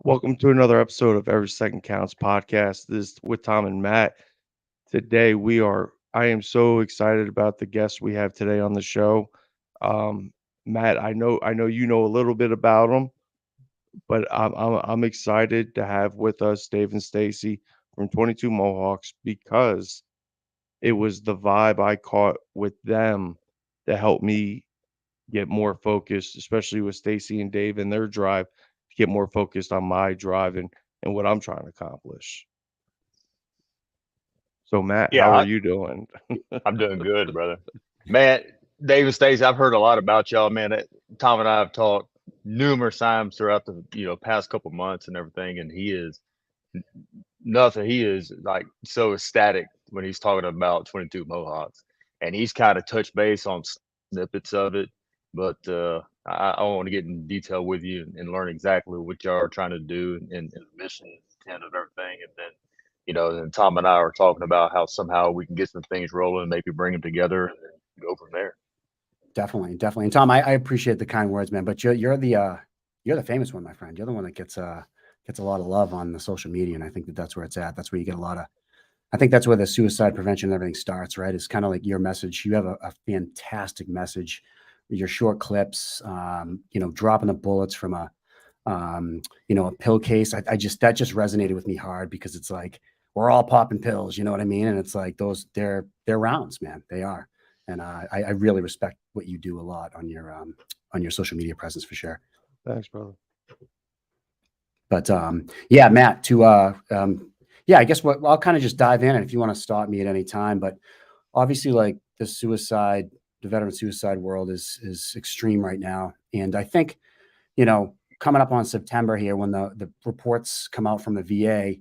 Welcome to another episode of Every Second Counts podcast. This is with Tom and Matt. Today I am so excited about the guests we have today on the show. Um, Matt, I know you know a little bit about them, but I'm excited to have with us Dave and Stacy from 22 Mohawks because it was the vibe I caught with them that helped me get more focused, especially with Stacy and Dave and their drive to get more focused on my drive and what I'm trying to accomplish. So Matt, Yeah, how are you doing? I'm doing good, brother. Man, David Stacy, I've heard a lot about y'all, man. Tom and I have talked numerous times throughout the past couple months and everything, and he is nothing. He is like so ecstatic when he's talking about 22 Mohawks, and he's kind of touched base on snippets of it, but I want to get in detail with you and learn exactly what y'all are trying to do and the mission intent of everything, and then then Tom and I are talking about how somehow we can get some things rolling, maybe bring them together, and then go from there. Definitely, definitely. And Tom, I appreciate the kind words, man. But you're the famous one, my friend. You're the one that gets a lot of love on the social media, and I think that's where it's at. That's where you get a lot of. I think that's where the suicide prevention and everything starts, right? It's kind of like your message. You have a fantastic message. Your short clips, dropping the bullets from a pill case. That just resonated with me hard because it's like we're all popping pills, you know what I mean? And it's like they're rounds, man. They are. And I really respect what you do a lot on your social media presence for sure. Thanks, brother. But yeah, Matt, yeah, I guess I'll kind of just dive in, and if you want to stop me at any time. But obviously, like the veteran suicide world is extreme right now, and I think coming up on September here when the reports come out from the VA,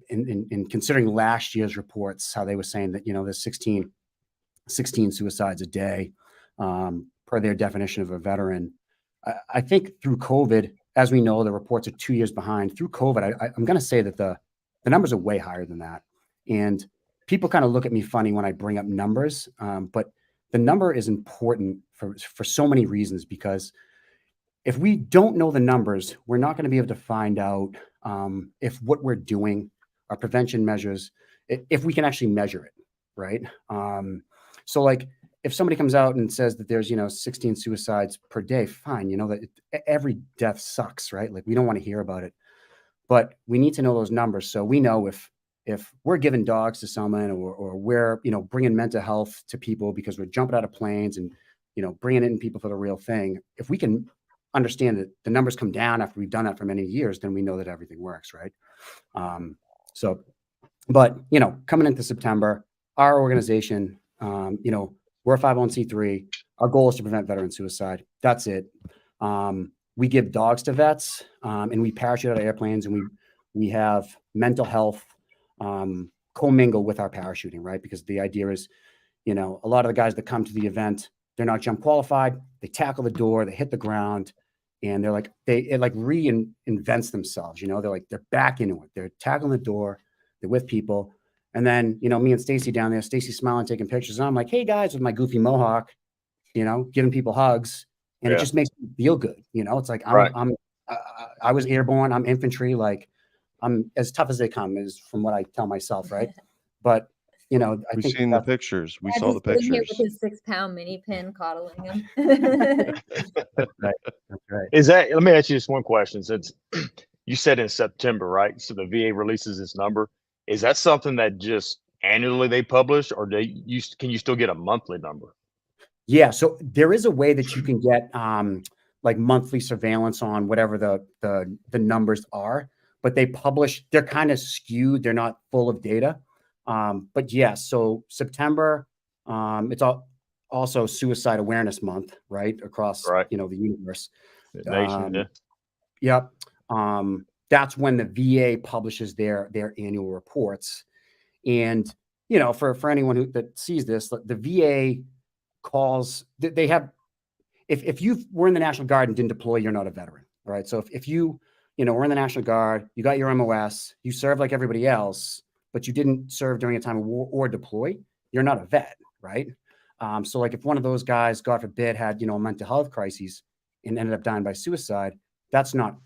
in considering last year's reports, how they were saying that there's 16 suicides a day, per their definition of a veteran. I think through COVID, as we know, the reports are 2 years behind. Through COVID, I'm going to say that the numbers are way higher than that. And people kind of look at me funny when I bring up numbers, but the number is important for so many reasons, because if we don't know the numbers, we're not going to be able to find out if what we're doing, our prevention measures, if we can actually measure it, right? So like if somebody comes out and says that there's 16 suicides per day, fine, that every death sucks, right? Like we don't want to hear about it, but we need to know those numbers so we know if we're giving dogs to someone, or we're bringing mental health to people because we're jumping out of planes and bringing in people for the real thing. If we can understand that the numbers come down after we've done that for many years, then we know that everything works, right? But coming into September, our organization, we're a 501c3. Our goal is to prevent veteran suicide. That's it. We give dogs to vets, and we parachute out of airplanes, and we have mental health commingle with our parachuting, right? Because the idea is, a lot of the guys that come to the event, they're not jump qualified. They tackle the door, they hit the ground, and it reinvents themselves. They're back into it. They're tackling the door. They're with people. And then, me and Stacy down there, Stacy smiling, taking pictures. And I'm like, hey guys, with my goofy mohawk, giving people hugs. And It just makes me feel good. It's like, I was airborne. I'm infantry. Like I'm as tough as they come is from what I tell myself. Right. But, I We've think seen the pictures. We saw the Just sitting here with pictures. his 6-pound mini pin coddling him. that's right. That's right. Let me ask you just one question. Since you said in September, right? So the VA releases this number. Is that something that just annually they publish, or can you still get a monthly number? Yeah, so there is a way that you can get like monthly surveillance on whatever the numbers are, but they're kind of skewed. They're not full of data. But yeah, so September, it's also Suicide Awareness Month, right? Across the universe. The nation, yeah. Yep. That's when the VA publishes their annual reports. And for anyone that sees this, the VA calls, they have, if you were in the National Guard and didn't deploy, you're not a veteran, right? So if you were in the National Guard, you got your MOS, you served like everybody else, but you didn't serve during a time of war or deploy, you're not a vet, right? So like if one of those guys, God forbid, had a mental health crisis and ended up dying by suicide, that's not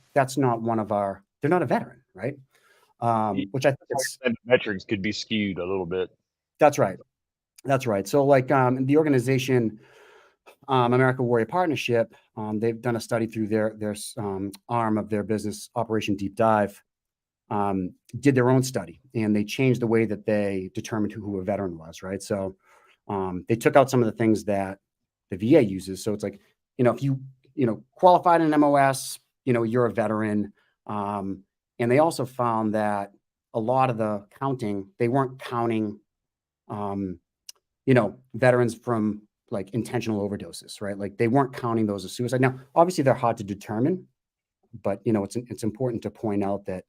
one of our. They're not a veteran, right? Which I think it's And the metrics could be skewed a little bit. that's right. That's right. So like the organization America Warrior Partnership, they've done a study through their arm of their business, Operation Deep Dive, did their own study, and they changed the way that they determined who a veteran was, right? So they took out some of the things that the VA uses. So it's like, if you qualified in an MOS, you're a veteran. And they also found that a lot of the counting, they weren't counting, veterans from like intentional overdoses, right? Like they weren't counting those as suicide. Now, obviously they're hard to determine, but it's important to point out that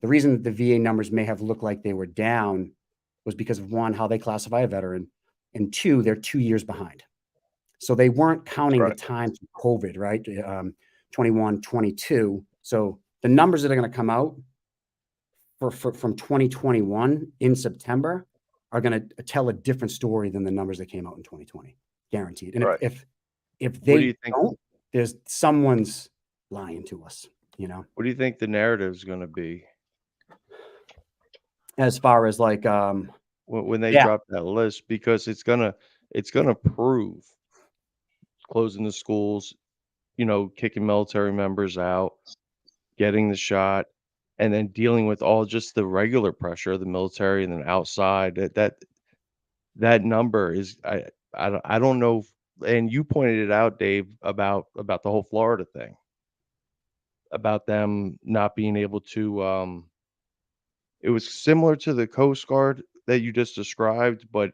the reason that the VA numbers may have looked like they were down was because of, one, how they classify a veteran, and two, they're 2 years behind. So they weren't counting the time through COVID, right? 21, 22. So the numbers that are going to come out from 2021 in September are going to tell a different story than the numbers that came out in 2020, guaranteed. And if they don't, there's someone's lying to us, What do you think the narrative is going to be? As far as like when they drop that list, because it's gonna prove closing the schools, kicking military members out, getting the shot, and then dealing with all just the regular pressure of the military and then outside. That number is I don't know. And you pointed it out, Dave, about the whole Florida thing, about them not being able to. It was similar to the Coast Guard that you just described, but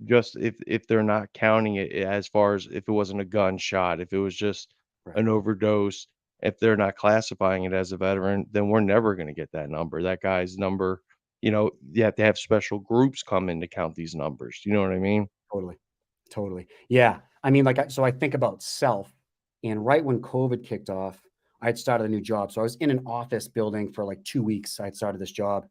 just if they're not counting it as far as if it wasn't a gunshot, if it was just an overdose, if they're not classifying it as a veteran, then we're never going to get that number. That guy's number, you have to have special groups come in to count these numbers. You know what I mean? Totally. Yeah. I mean, so I think about self, and right when COVID kicked off, I had started a new job. So I was in an office building for like 2 weeks. I had started this job,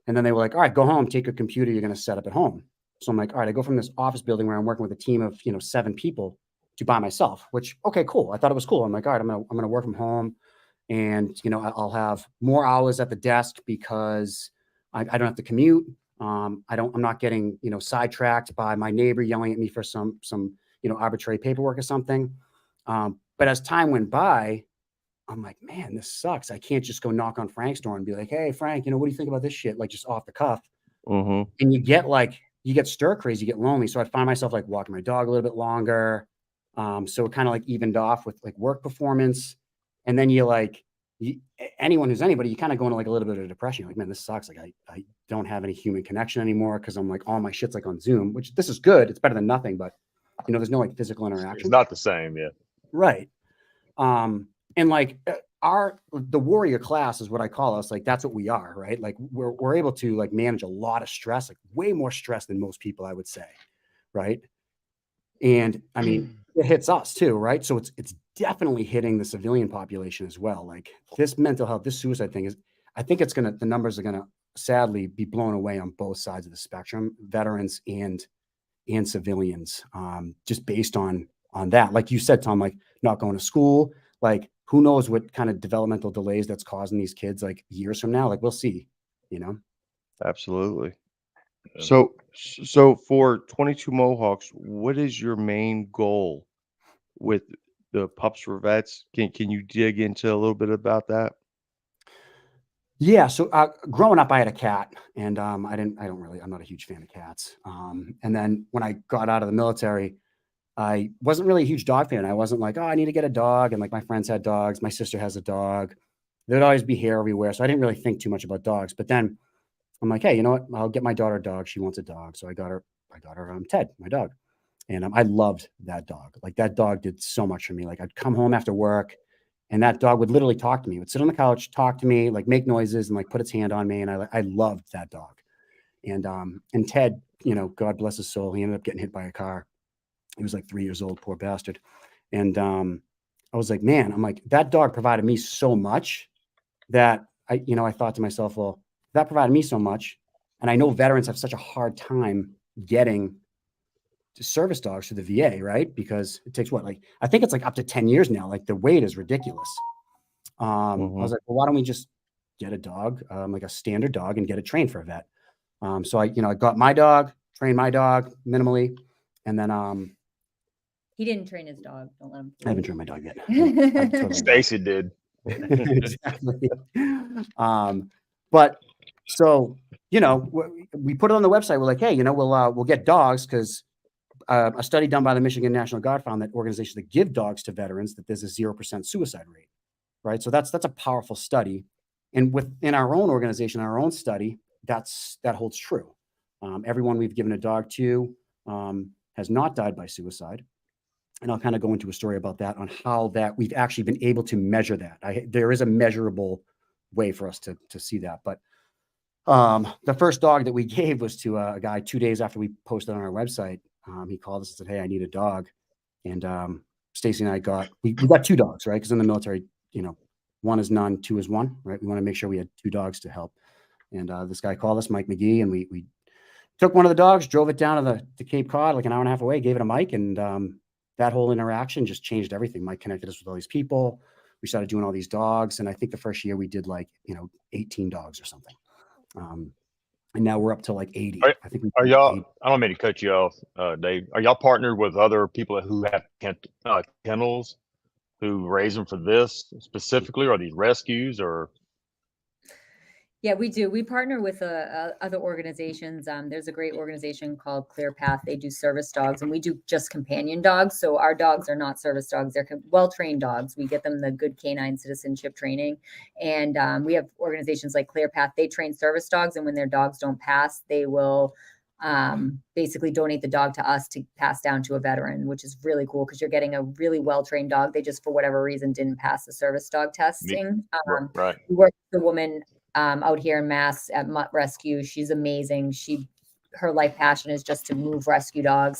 and then they were like, all right, go home, take your computer. You're going to set up at home. So I'm like, all right, I go from this office building where I'm working with a team of, 7 people to by myself, which, okay, cool. I thought it was cool. I'm like, all right, I'm going to work from home, and, I'll have more hours at the desk because I don't have to commute. I'm not getting, sidetracked by my neighbor yelling at me for some, arbitrary paperwork or something. But as time went by, I'm like, man, this sucks. I can't just go knock on Frank's door and be like, hey, Frank, what do you think about this shit? Like just off the cuff. Mm-hmm. And you get stir crazy, you get lonely. So I find myself like walking my dog a little bit longer. So it kind of like evened off with like work performance. And then anyone who's anybody, you kind of go into like a little bit of depression. You're like, man, this sucks. Like I don't have any human connection anymore because I'm like, all my shit's like on Zoom, which this is good. It's better than nothing, but there's no like physical interaction. It's not the same, yeah. Right. And like the warrior class is what I call us. Like, that's what we are, right? Like we're able to like manage a lot of stress, like way more stress than most people, I would say. Right. And I mean, it hits us too, right? So it's definitely hitting the civilian population as well. Like this mental health, this suicide thing I think the numbers are gonna sadly be blown away on both sides of the spectrum, veterans and civilians, just based on that. Like you said, Tom, like not going to school, like who knows what kind of developmental delays that's causing these kids like years from now. Like we'll see, Absolutely. So for 22 Mohawks, what is your main goal with the Pups for Vets? Can you dig into a little bit about that? Yeah. So growing up, I had a cat, and I'm not a huge fan of cats. And then when I got out of the military, I wasn't really a huge dog fan. I wasn't like, oh, I need to get a dog. And like my friends had dogs. My sister has a dog. There'd always be hair everywhere. So I didn't really think too much about dogs. But then I'm like, hey, you know what? I'll get my daughter a dog. She wants a dog. So I got her Ted, my dog. And I loved that dog. Like that dog did so much for me. Like I'd come home after work, and that dog would literally talk to me. It would sit on the couch, talk to me, like make noises and like put its hand on me. And I loved that dog. And Ted, God bless his soul, he ended up getting hit by a car. He was like 3 years old, poor bastard. And I was like, man, I'm like, that dog provided me so much that I thought to myself, well, that provided me so much. And I know veterans have such a hard time getting service dogs to the VA, right? Because it takes I think it's like up to 10 years now. Like the wait is ridiculous. I was like, well, why don't we just get a dog, like a standard dog, and get it trained for a vet? So I got my dog, trained my dog minimally, and then He didn't train his dog. Don't let him. I haven't trained my dog yet. I totally will. Stacy did. Exactly. But so we put it on the website. We're like, hey, we'll get dogs because a study done by the Michigan National Guard found that organizations that give dogs to veterans, that there's a 0% suicide rate, right? So that's a powerful study, and within our own organization, our own study, that holds true. Everyone we've given a dog to has not died by suicide. And I'll kind of go into a story about that, on how that we've actually been able to measure that. There is a measurable way for us to see that. But the first dog that we gave was to a guy 2 days after we posted on our website. He called us and said, hey, I need a dog. And Stacy and I we got 2 dogs, right? Because in the military, 1 is none, 2 is 1, right? We want to make sure we had 2 dogs to help. And this guy called us, Mike McGee, and we took one of the dogs, drove it down to Cape Cod, like an hour and a half away, gave it a Mike, and that whole interaction just changed everything. Mike connected us with all these people. We started doing all these dogs. And I think the first year we did 18 dogs or something. And now we're up to 80. I think are y'all, I don't mean to cut you off, Dave. Are y'all partnered with other people who have kennels who raise them for this specifically, or these rescues, or? Yeah, we do. We partner with other organizations. There's a great organization called Clear Path. They do service dogs, and we do just companion dogs. So our dogs are not service dogs. They're well-trained dogs. We get them the good canine citizenship training. And we have organizations like Clear Path. They train service dogs, and when their dogs don't pass, they will basically donate the dog to us to pass down to a veteran, which is really cool because you're getting a really well-trained dog. They just, for whatever reason, didn't pass the service dog testing. Right. We work with a woman out here in Mass at Mutt Rescue. She's amazing. Her life passion is just to move rescue dogs.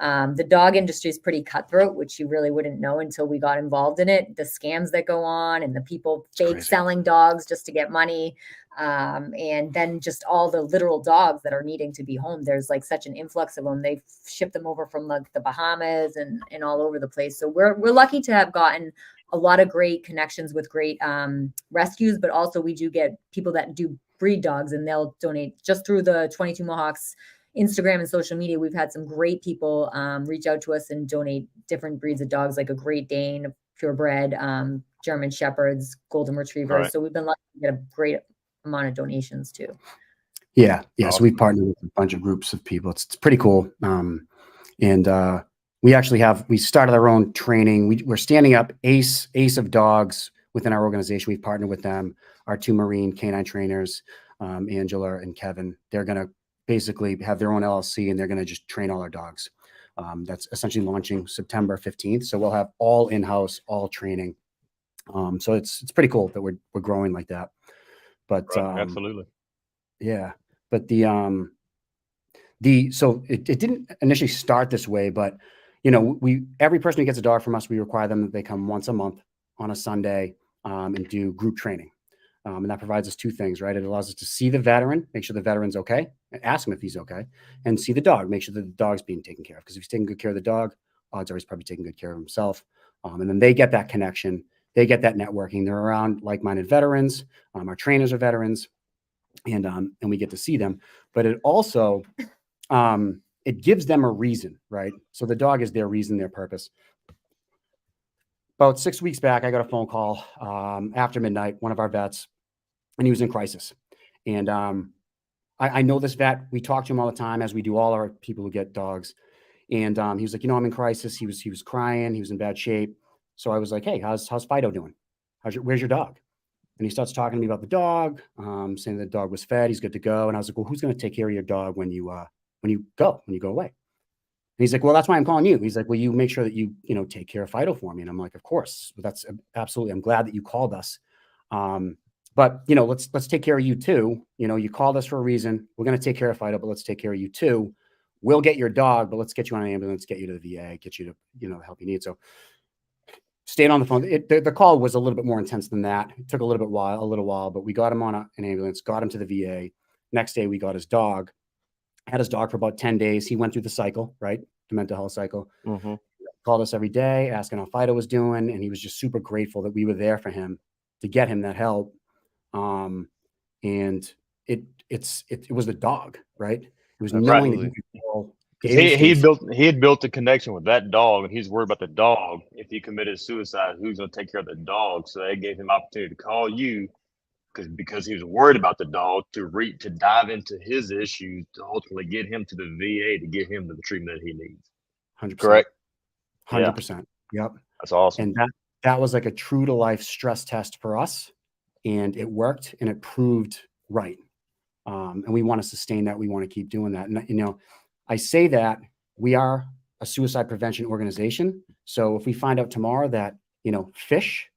The dog industry is pretty cutthroat, which you really wouldn't know until we got involved in it. The scams that go on, and the people fake selling dogs just to get money. And then just all the literal dogs that are needing to be home. There's such an influx of them. They ship them over from the Bahamas and all over the place. So we're lucky to have gotten a lot of great connections with great rescues, but also we do get people that do breed dogs, and they'll donate just through the 22 Mohawks Instagram and social media. We've had some great people reach out to us and donate different breeds of dogs, like a Great Dane, purebred, German Shepherds, Golden Retrievers. Right. So we've been lucky to get a great amount of donations too. Yeah. So we've partnered with a bunch of groups of people. It's pretty cool. And we started our own training. We're standing up Ace of Dogs within our organization. We've partnered with them. Our 2 Marine canine trainers, Angela and Kevin, they're going to basically have their own LLC, and they're going to just train all our dogs. That's essentially launching September 15th. So we'll have all in-house, all training. So it's pretty cool that we're growing like that. But absolutely. Yeah. But so it didn't initially start this way, but every person who gets a dog from us, we require them that they come once a month on a Sunday and do group training. And that provides us 2 things, right? It allows us to see the veteran, make sure the veteran's okay, and ask him if he's okay, and see the dog, make sure that the dog's being taken care of. Because if he's taking good care of the dog, odds are he's probably taking good care of himself. And then they get that connection, they get that networking. They're around like-minded veterans. Our trainers are veterans, and we get to see them. But it also it gives them a reason, right? So the dog is their reason, their purpose. About 6 weeks back, I got a phone call after midnight, one of our vets, and he was in crisis. And I know this vet. We talk to him all the time, as we do all our people who get dogs. And he was like, I'm in crisis. He was crying. He was in bad shape. So I was like, hey, how's Fido doing? Where's your dog? And he starts talking to me about the dog, saying the dog was fed. He's good to go. And I was like, well, who's going to take care of your dog when you go away? And he's like, well, that's why I'm calling you. He's like, will you make sure that you take care of Fido for me? And I'm like, of course. That's absolutely. I'm glad that you called us. But let's take care of you too. You called us for a reason. We're going to take care of Fido, but let's take care of you too. We'll get your dog, but let's get you on an ambulance, get you to the VA, get you to the help you need. So stayed on the phone. The call was a little bit more intense than that. It took a little while, but we got him on an ambulance, got him to the VA. Next day, we got his dog. Had his dog for about 10 days. He went through the cycle, right? The mental health cycle. Mm-hmm. Called us every day, asking how Fido was doing. And he was just super grateful that we were there for him to get him that help. And it was the dog, right? It was knowing that you Absolutely. could call Because David he had built a connection with that dog, and he's worried about the dog. If he committed suicide, who's going to take care of the dog? So they gave him opportunity to call you because he was worried about the dog to dive into his issues to ultimately get him to the VA to get him the treatment that he needs. 100%. Correct? Yeah, 100%. Yep. that's awesome. And that was like a true to life stress test for us, and it worked and it proved right. And we want to sustain that. We want to keep doing that. And, you know, I say that we are a suicide prevention organization. So if we find out tomorrow that, you know, fish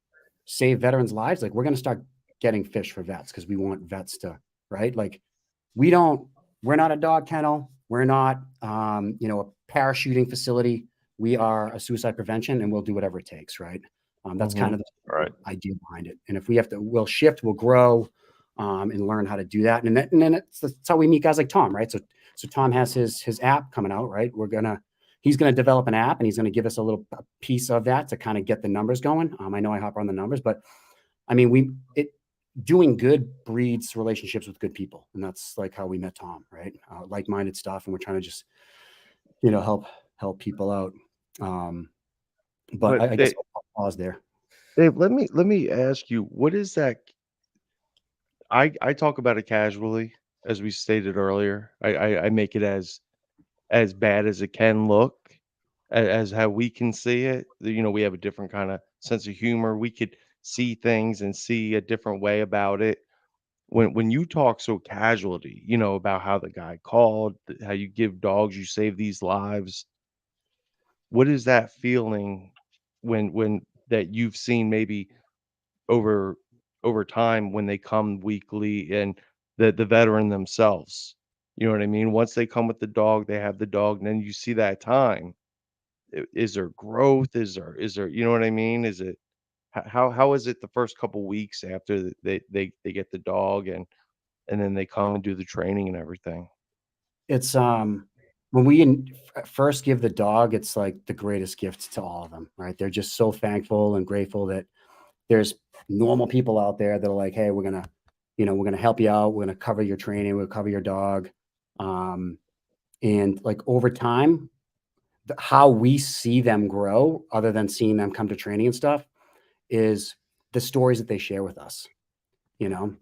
save veterans' lives, like we're going to start getting fish for vets because we want vets to, right? Like we're not a dog kennel. We're not, you know, a parachuting facility. We are a suicide prevention, and we'll do whatever it takes, right? That's kind of the idea behind it. And if we have to, we'll shift, we'll grow, and learn how to do that. And then that's how we meet guys like Tom, right? So Tom has his app coming out, right? He's gonna develop an app, and he's gonna give us a piece of that to kind of get the numbers going. I know I hop on the numbers, but I mean, doing good breeds relationships with good people, and that's like how we met Tom, right? Like-minded stuff, and we're trying to just, you know, help people out. But I guess I'll pause there. Dave, let me ask you, what is that? I talk about it casually, as we stated earlier. I make it as bad as it can look, as how we can see it. You know, we have a different kind of sense of humor. We could see things and see a different way about it. When you talk so casually, you know, about how the guy called, how you give dogs, you save these lives. What is that feeling when that you've seen maybe over time when they come weekly and the veteran themselves? You know what I mean? Once they come with the dog, they have the dog, and then you see that time. Is there growth? Is there you know what I mean? Is it how is it the first couple weeks after they get the dog and then they come and do the training and everything? It's when we first give the dog, it's like the greatest gift to all of them, right? They're just so thankful and grateful that there's normal people out there that are like, hey, we're gonna help you out, we're gonna cover your training, we'll cover your dog. And like over time, how we see them grow, other than seeing them come to training and stuff, is the stories that they share with us. You know,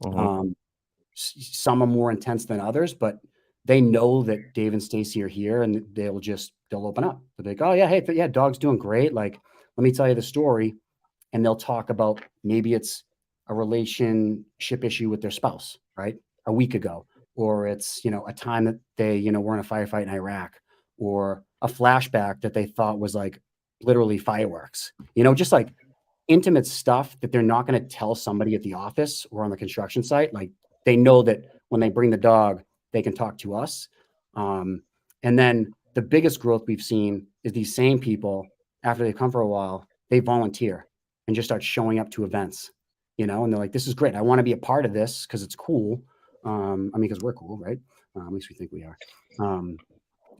Mhm. some are more intense than others, but they know that Dave and Stacy are here, and they'll open up. They'll be like, oh yeah, hey, yeah, dog's doing great. Like, let me tell you the story. And they'll talk about maybe it's a relationship issue with their spouse, right? A week ago, or it's, you know, a time that they, you know, were in a firefight in Iraq, or a flashback that they thought was like literally fireworks, you know, just like intimate stuff that they're not going to tell somebody at the office or on the construction site. Like they know that when they bring the dog, they can talk to us. And then the biggest growth we've seen is these same people, after they come for a while, they volunteer and just start showing up to events, you know, and they're like, this is great. I want to be a part of this because it's cool. I mean, because we're cool, right? At least we think we are. And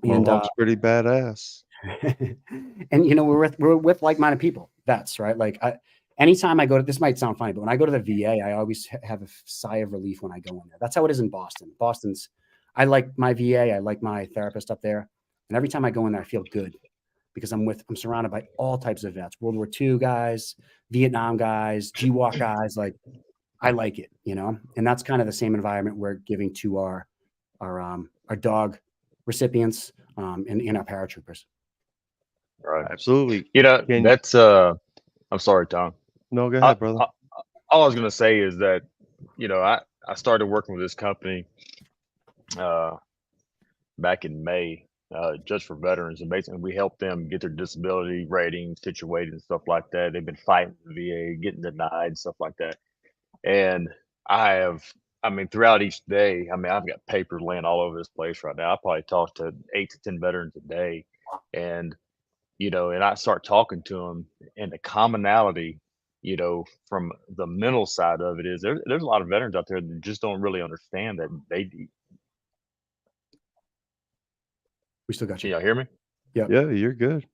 Mohawk's pretty badass. and you know, we're with like-minded people, vets, right? Like anytime I go to, this might sound funny, but when I go to the VA, I always have a sigh of relief when I go in there. That's how it is in Boston. I like my VA, I like my therapist up there, and every time I go in there, I feel good because I'm surrounded by all types of vets, World War II guys, Vietnam guys, GWOC guys. Like I like it, you know, and that's kind of the same environment we're giving to our dog recipients and our paratroopers. Right. Absolutely. You know, that's I'm sorry, Tom. No, go ahead, brother. All I was gonna say is that, you know, I started working with this company back in May, just for veterans, and basically we help them get their disability rating situated and stuff like that. They've been fighting the VA, getting denied, stuff like that. And I mean, throughout each day, I mean, I've got papers laying all over this place right now. I probably talk to 8 to 10 veterans a day, and you know, and I start talking to them, and the commonality, you know, from the mental side of it is there's a lot of veterans out there that just don't really understand that We still got Can you. y'all hear me? Yeah. Yeah, you're good.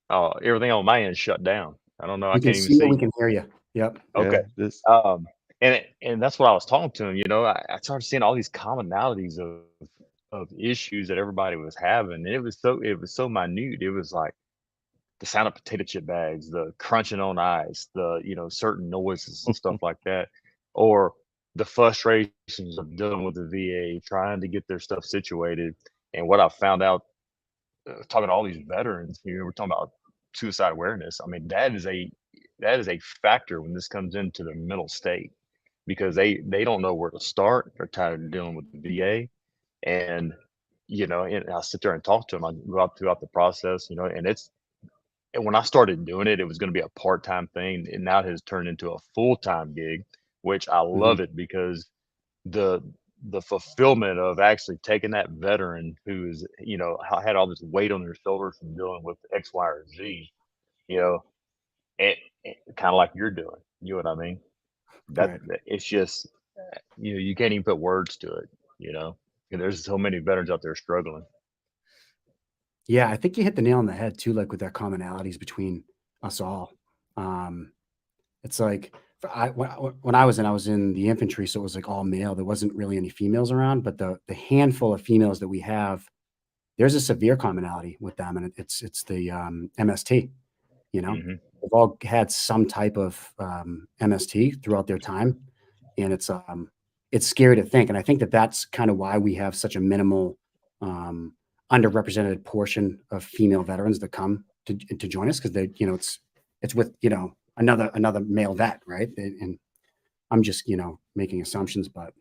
Oh, everything on my end shut down. I don't know. I We can can't even see you, see. we can hear you. Yep. Okay. Yeah, this And that's what I was talking to him. I started seeing all these commonalities of issues that everybody was having, and it was so minute. It was like the sound of potato chip bags, the crunching on ice, the certain noises and stuff like that, or the frustrations of dealing with the VA, trying to get their stuff situated. And what I found out, talking to all these veterans here, we're talking about suicide awareness. I mean, that is a factor when this comes into their mental state, because they don't know where to start. They're tired of dealing with the VA, and and I sit there and talk to them. I go out throughout the process, and when I started doing it, it was going to be a part-time thing, and now it has turned into a full-time gig, which I Mhm. love it, because the the fulfillment of actually taking that veteran who's had all this weight on their shoulders from dealing with X, Y, or Z, you know, and, kind of like you're doing. You know what I mean? Right. It's just you can't even put words to it. And there's so many veterans out there struggling. Yeah, I think you hit the nail on the head too, like with their commonalities between us all. Um, it's like when I was in the infantry, so it was like all male. There wasn't really any females around, but the handful of females that we have, there's a severe commonality with them, and it's the MST. You know, Hmm. they've all had some type of MST throughout their time, and it's scary to think. And I think that that's kind of why we have such a minimal, um, underrepresented portion of female veterans that come to join us, because they, it's with another male vet, right? And I'm just making assumptions, but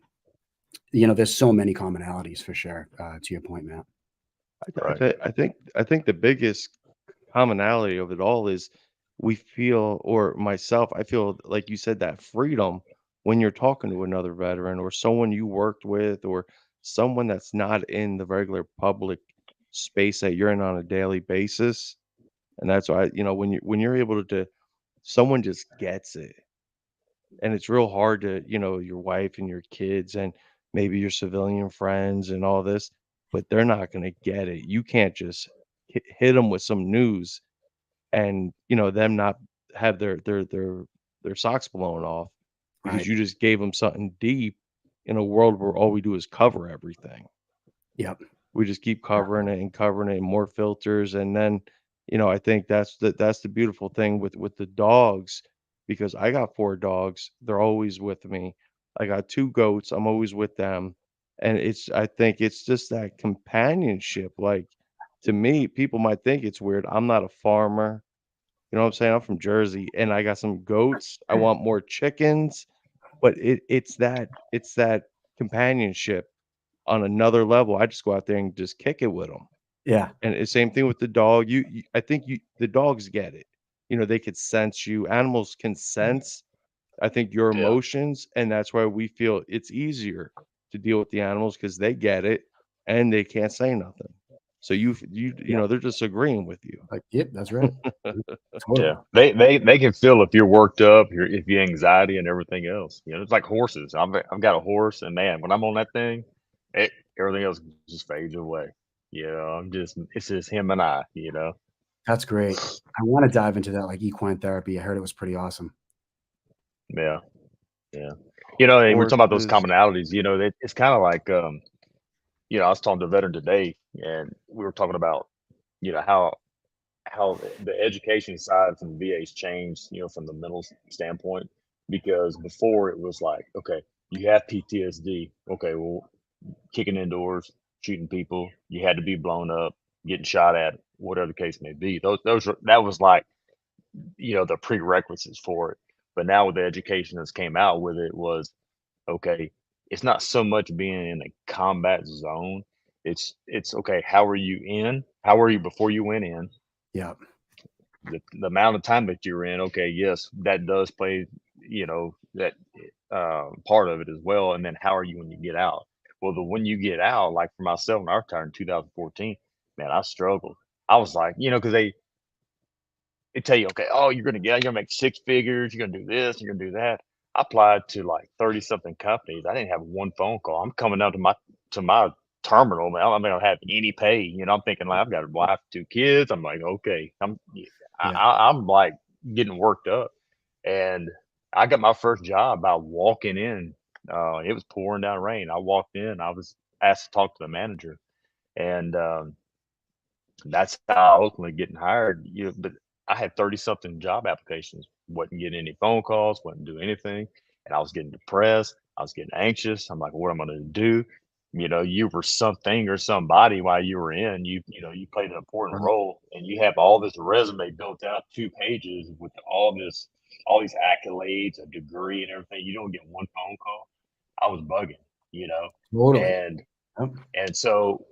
there's so many commonalities for sure. To your point, Matt. Right. I think the biggest commonality of it all is we feel, or myself, I feel like you said, that freedom when you're talking to another veteran or someone you worked with or someone that's not in the regular public space that you're in on a daily basis. And that's why, when you're able to someone just gets it. And it's real hard to, your wife and your kids and maybe your civilian friends and all this, but they're not going to get it. You can't just hit them with some news and, them not have their socks blown off because Right. you just gave them something deep in a world where all we do is cover everything. Yep. We just keep covering it and covering it and more filters, and then, I think that's the beautiful thing with the dogs, because I got 4 dogs, they're always with me. I got 2 goats, I'm always with them, and I think it's just that companionship, like, to me, people might think it's weird, I'm not a farmer, you know what I'm saying? I'm from Jersey, and I got some goats, I want more chickens, but it's that companionship on another level. I just go out there and just kick it with them. Yeah. And it's same thing with the dog. I think the dogs get it. They could sense you. Animals can sense, I think, your Yeah. emotions, and that's why we feel it's easier to deal with the animals because they get it and they can't say nothing. So Yep. they're just agreeing with you. Like, yep, that's right. Yeah, Totally. they can feel if you're worked up, if you anxiety and everything else. It's like horses. I've got a horse, and man, when I'm on that thing, everything else just fades away. It's just him and I. That's great. I want to dive into that, like equine therapy. I heard it was pretty awesome. Yeah, yeah. And we're talking about those Horses. commonalities. It's kind of like I was talking to a veteran today, and we were talking about how the education side from the VA's changed, from the mental standpoint. Because before it was like, okay, you have PTSD. Okay, well, kicking indoors, shooting people, you had to be blown up, getting shot at, whatever the case may be. That was like, the prerequisites for it. But now with the education that's came out with it was, okay, it's not so much being in a combat zone. It's okay, how are you in? How were you before you went in? Yeah. The amount of time that you're in, okay, yes, that does play, that part of it as well. And then how are you when you get out? Well, when you get out, like for myself, when I retired in 2014, man, I struggled. I was like, because they tell you, okay, oh, you're gonna make 6 figures, you're gonna do this, you're gonna do that. I applied to like 30 something companies. I didn't have one phone call. I'm coming down to my terminal, man. I'm not gonna have any pay. I'm thinking like I've got a wife, 2 kids. I'm like, okay, Yeah. I'm like getting worked up. And I got my first job by walking in. It was pouring down rain. I walked in. I was asked to talk to the manager, and that's how I ultimately getting hired. But I had 30 something job applications. Wasn't getting any phone calls. Wasn't doing anything, and I was getting depressed. I was getting anxious. I'm like, what am I going to do? You were something or somebody while you were in. You played an important Right. role, and you have all this resume built out, 2 pages with all these accolades, a degree, and everything. You don't get one phone call. I was bugging. Totally. And Yep. and so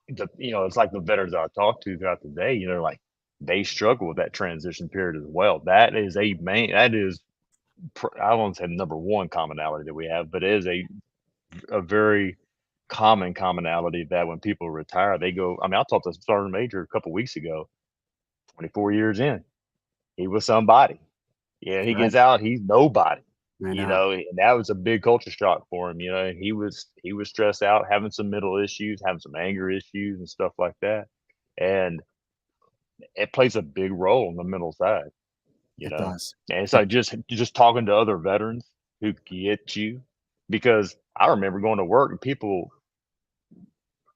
it's like the veterans I talked to throughout the day, like they struggle with that transition period as well. That is I won't say number one commonality that we have, but it is a very common commonality that when people retire, they go. I mean, I talked to Sergeant Major a couple weeks ago, 24 years in, he was somebody. Yeah, he Right. gets out, he's nobody. I know. And that was a big culture shock for him. He was stressed out, having some mental issues, having some anger issues and stuff like that. And it plays a big role in the mental side, It does. And it's like just talking to other veterans who get you, because I remember going to work and people,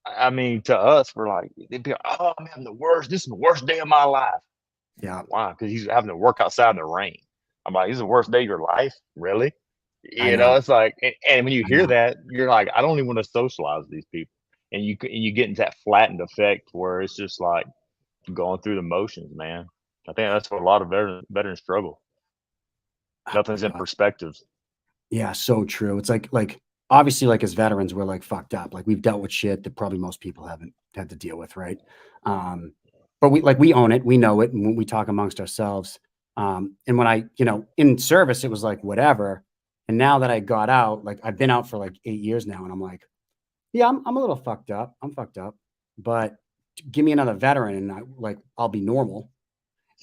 I mean, to us, we're like, they'd be like, oh, I'm having the worst. This is the worst day of my life. Yeah. Why? Because he's having to work outside in the rain. I'm like, this is the worst day of your life, really? I know. It's like, and when you I hear know. that, you're like, I don't even want to socialize with these people. And you get into that flattened effect where it's just like going through the motions, man. I think that's what a lot of veterans struggle. Nothing's in God. perspective. Yeah, so true. It's like obviously, like as veterans, we're like fucked up. Like we've dealt with shit that probably most people haven't had to deal with, right? But we own it, we know it, and we talk amongst ourselves. And when I, in service, it was like whatever. And now that I got out, like I've been out for like 8 years now, and I'm like, yeah, I'm a little fucked up. I'm fucked up, but give me another veteran, and I'll be normal.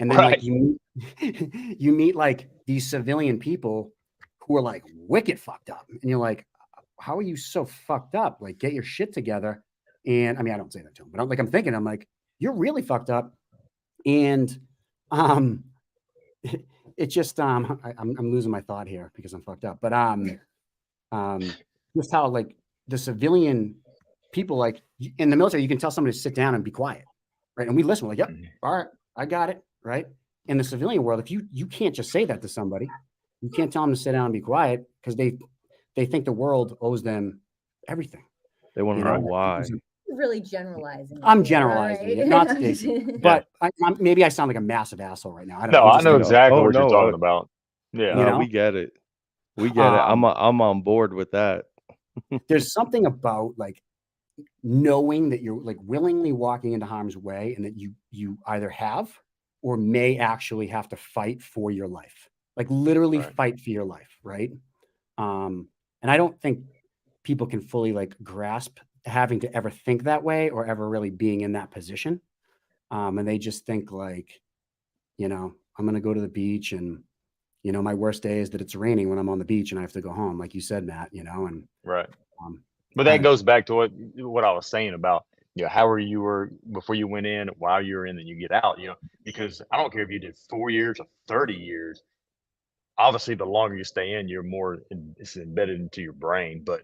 And then like Right. you meet like these civilian people who are like wicked fucked up, and you're like, how are you so fucked up? Like, get your shit together. And I mean, I don't say that to him, but I'm thinking, I'm like, you're really fucked up. And it just I'm losing my thought here because I'm fucked up. But just how like the civilian people, like in the military, you can tell somebody to sit down and be quiet, right? And we listen, we're like, yep, all right, I got it, right? In the civilian world, if you can't just say that to somebody, you can't tell them to sit down and be quiet because they think the world owes them everything. They want to know why. Really generalizing. I'm generalizing it, not Stacey, but maybe I sound like a massive asshole right now. I don't know. No, I know like, exactly oh, what you're no, talking about. Yeah. You know? we get it. We get it. I'm on board with that. There's something about like knowing that you're like willingly walking into harm's way and that you either have or may actually have to fight for your life, like literally Right. fight for your life, right? And I don't think people can fully like grasp having to ever think that way or ever really being in that position. And they just think like, I'm going to go to the beach and, my worst day is that it's raining when I'm on the beach and I have to go home, like you said, Matt, and Right. But that goes back to what I was saying about, how you were before you went in, while you were in, and you get out, because I don't care if you did 4 years or 30 years. Obviously, the longer you stay in, you're more, it's embedded into your brain. But,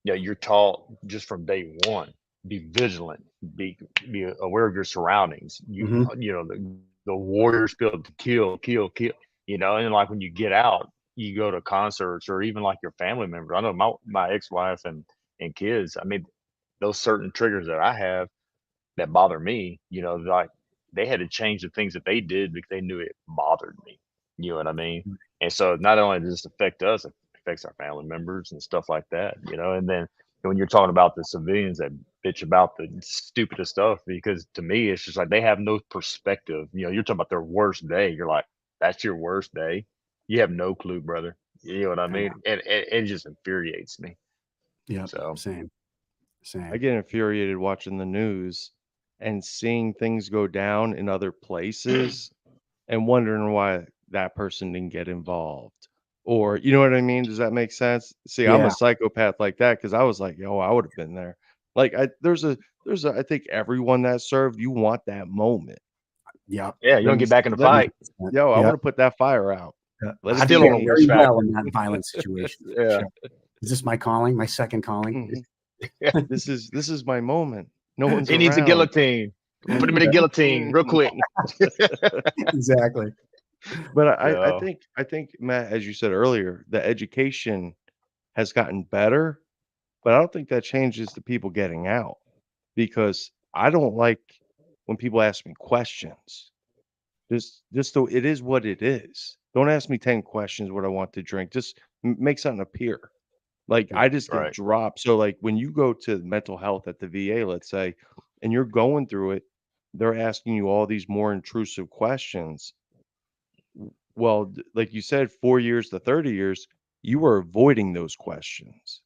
you're taught just from day one, be vigilant, be aware of your surroundings. The warrior spirit to kill, and like when you get out, you go to concerts or even like your family members. I know my ex-wife and kids, I mean, those certain triggers that I have that bother me, like they had to change the things that they did because they knew it bothered me. You know what I mean? And so not only does this affect us, it affects our family members and stuff like that, and then when you're talking about the civilians that bitch about the stupidest stuff, because to me, it's just like they have no perspective. You're talking about their worst day. You're like, that's your worst day. You have no clue, brother. You know what I mean? And it just infuriates me. Yeah. So Same. I get infuriated watching the news and seeing things go down in other places and wondering why that person didn't get involved. Or, you know what I mean? Does that make sense? See, I'm Yeah. a psychopath like that because I was like, yo, I would have been there. Like, there's a, I think everyone that served, you want that moment. Yeah. yeah, you don't get back in the Let me, fight. yo, I Yeah. want to put that fire out. Let I it deal be on a me. risk very well factor. in that violent situation. Yeah. Sure. Is this my calling? My second calling? Mhm. This is my moment. No one's He needs a around. guillotine. Put him in a guillotine real quick. Exactly. But I So, think Matt, as you said earlier, the education has gotten better, but I don't think that changes the people getting out because I don't like when people ask me questions. Just so it is what it is. Don't ask me 10 questions what I want to drink. Just make something appear. Like Yeah. I just get right. dropped. So like when you go to mental health at the VA, let's say, and you're going through it, they're asking you all these more intrusive questions. Well, like you said, 4 years to 30 years, you were avoiding those questions.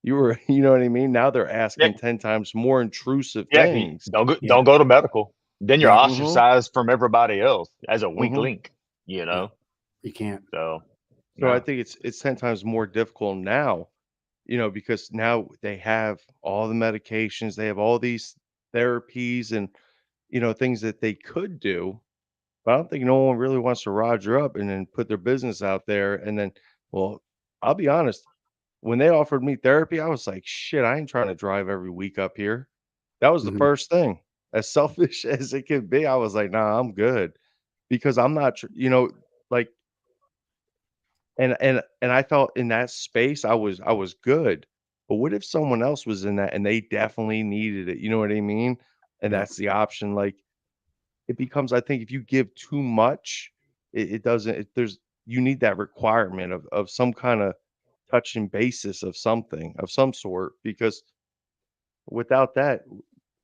You were, you know what I mean? Now they're Yeah. asking 10 times more intrusive Yeah. things. Yeah. Don't go to medical. Then you're Yeah. Mhm. ostracized from everybody else as a weak Mhm. link, you Yeah. know? You can't. So, So I no. think it's 10 times more difficult now, because now they have all the medications, they have all these therapies and, things that they could do. But I don't think no one really wants to roger up and then put their business out there. And then, well, I'll be honest, when they offered me therapy, I was like, shit, I ain't trying to drive every week up here. That was the Mhm. first thing. As selfish as it could be, I was like, nah, I'm good because I'm not, like, and I felt in that space, I was good. But what if someone else was in that and they definitely needed it? You know what I mean? And Yeah. that's the option. Like it becomes, I think if you give too much, it doesn't there's you need that requirement of some kind of touching basis of something of some sort because without that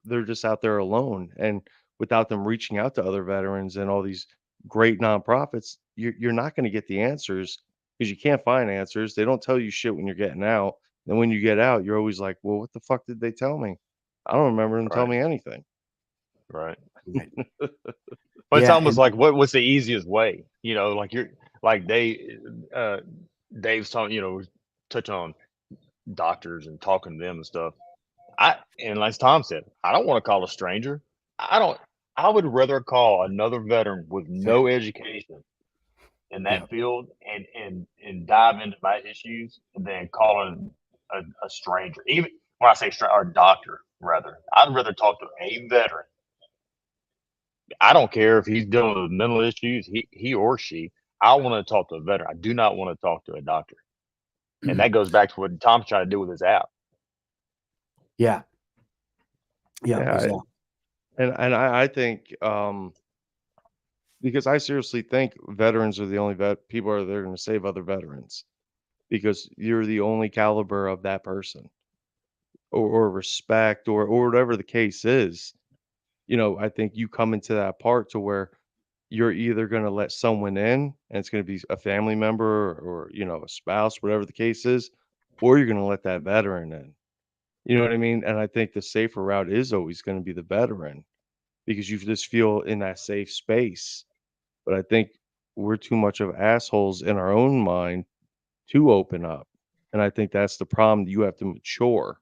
they're just out there alone and without them reaching out to other veterans and all these great nonprofits you're not going to get the answers because you can't find answers. They don't tell you shit when you're getting out. Then when you get out you're always like, well, what the fuck did they tell me? I don't remember them telling Right. me anything. Right. Right. But it's Yeah. almost And like what's the easiest way? Like like uh Dave's talking, touch on doctors and talking to them and stuff. And like Tom said, I don't want to call a stranger. I don't I would rather call another veteran with same. no education in Yeah. that field and dive into my issues than calling a stranger. Even when I say stranger or doctor, rather. I'd rather talk to a veteran. I don't care if he's dealing with mental issues, he or she. I want to talk to a veteran. I do not want to talk to a doctor. And that goes back to what Tom's trying to do with his app. Yeah. Yeah. Yeah, Exactly. and I think because I seriously think veterans are the only people are there going to save other veterans because you're the only caliber of that person or respect or whatever the case is. I think you come into that part to where you're either going to let someone in and it's going to be a family member or a spouse, whatever the case is, or you're going to let that veteran in. You know what I mean? And I think the safer route is always going to be the veteran because you just feel in that safe space. But I think we're too much of assholes in our own mind to open up. And I think that's the problem. You have to mature.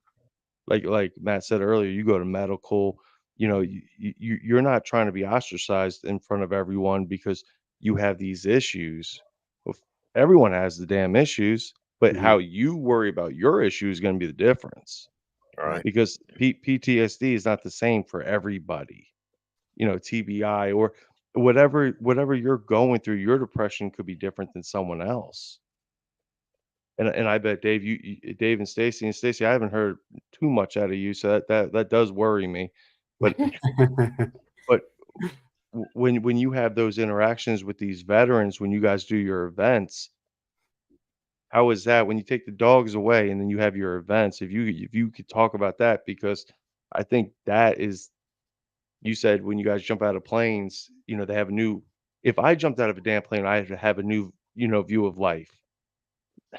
Like Matt said earlier, you go to medical, you're not trying to be ostracized in front of everyone because you have these issues. Well, everyone has the damn issues, but Mhm. how you worry about your issue is going to be the difference Right. Right. because PTSD is not the same for everybody. TBI or whatever you're going through, your depression could be different than someone else. And I bet Dave, Dave and Stacy, I haven't heard too much out of you, so that does worry me. But but when you have those interactions with these veterans, when you guys do your events, how is that when you take the dogs away and then you have your events? If you could talk about that because I think that is you said when you guys jump out of planes, they have a new if I jumped out of a damn plane, I have a new, view of life.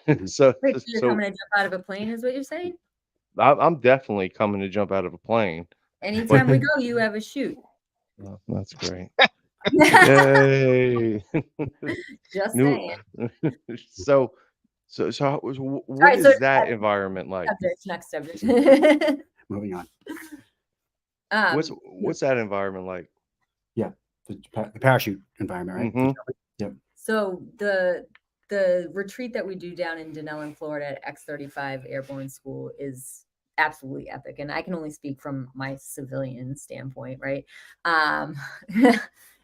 Mhm. So Wait, so you're so coming to jump out of a plane, is what you're saying? I'm definitely coming to jump out of a plane, but Anytime we go, you have a shoot. oh, that's great. Yay. Just New saying. so All what right, so is that environment like? next subject. Moving on. What's that environment like? Yeah. The parachute environment, right? Mhm. Yep. So the retreat that we do down in Denellen, Florida at X-35 Airborne School is absolutely epic. And I can only speak from my civilian standpoint, right?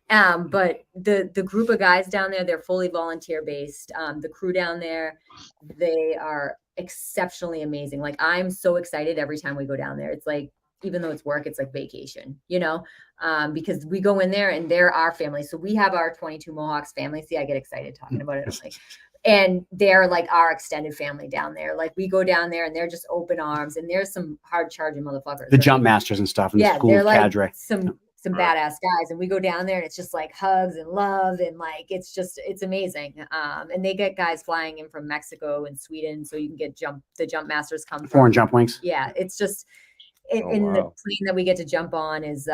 But the group of guys down there, they're fully volunteer based. The crew down there, they are exceptionally amazing. Like, I'm so excited every time we go down there. It's like, even though it's work, it's like vacation, because we go in there and they're our family. So we have our 22 Mohawks family. See, I get excited talking about it. Like, and they're like our extended family down there. Like, we go down there and they're just open arms, and there's some hard charging motherfuckers. The jump masters and stuff. And yeah, the school they're like cadre. some badass guys, and we go down there and it's just like hugs and love, and like it's amazing. And they get guys flying in from Mexico and Sweden, so you can get the jump masters come Foreign jump wings. Yeah, it's just Oh, in the wow. plane that we get to jump on is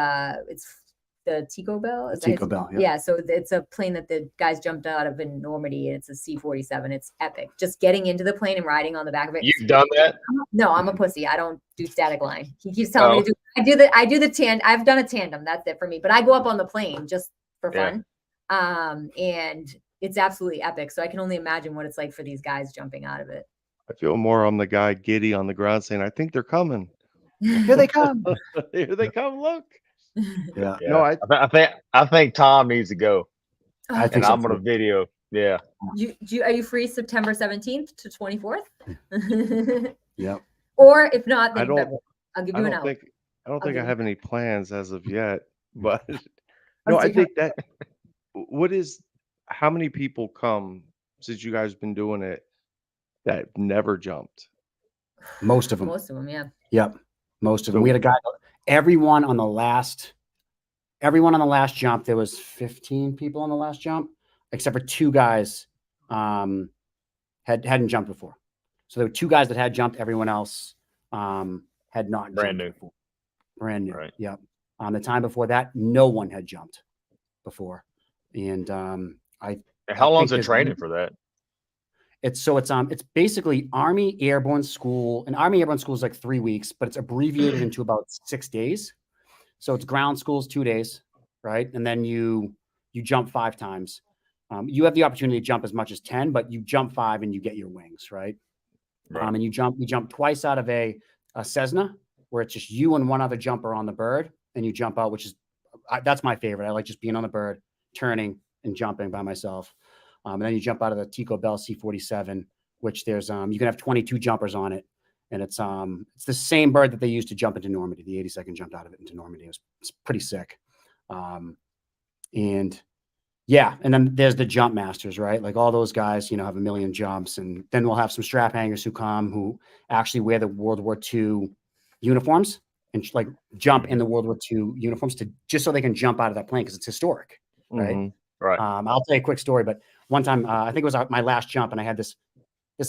it's the Tico Bell. Tico Bell. Yeah. Yeah, so it's a plane that the guys jumped out of in Normandy, and it's a C-47. It's epic. Just getting into the plane and riding on the back of it. You've done that? No, I'm a pussy. I don't do static line. He keeps telling me to do. I do the tandem. I've done a tandem. That's it for me. But I go up on the plane just for fun. And it's absolutely epic. So I can only imagine what it's like for these guys jumping out of it. I feel more on the guy giddy on the ground saying, I think they're coming. Here they come. Here they come. Look. Yeah. No, I think Tom needs to go. I think And so I'm gonna too. video. Yeah. Are you free September 17th to 24th? Yep. Or if not, then I don't- February. I'll give you an out. I don't think I have any plans as of yet, but Let's no, I do think that how many people come since you guys been doing it that never jumped? Most of them. Most of them, yeah. Yep. Most of them. So- We had a guy, everyone on the last jump, there was 15 people on the last jump, except for two guys hadn't jumped before. So there were two guys that had jumped. Everyone else had not Brand jumped new. before. Brand new. Right. Yep. The time before that, no one had jumped before. And How long's the there's- training for that? it's basically Army Airborne School. And Army Airborne School is like 3 weeks, but it's abbreviated into about 6 days. So it's ground school's 2 days, right? And then you jump 5 times. You have the opportunity to jump as much as 10, but you jump 5 and you get your wings, right? Right. And you jump twice out of a Cessna, where it's just you and one other jumper on the bird, and you jump out, which is that's my favorite. I like just being on the bird, turning and jumping by myself. And then you jump out of the Tico Bell C-47, which there's you can have 22 jumpers on it, and it's the same bird that they used to jump into Normandy. The 82nd jumped out of it into Normandy. It's pretty sick. And yeah, and then there's the jump masters, right? Like all those guys, have a million jumps, and then we'll have some strap hangers who come who actually wear the World War II uniforms and like jump in the World War II uniforms just so they can jump out of that plane because it's historic, right? Mhm. Right. I'll tell you a quick story, but one time I think it was my last jump, and I had this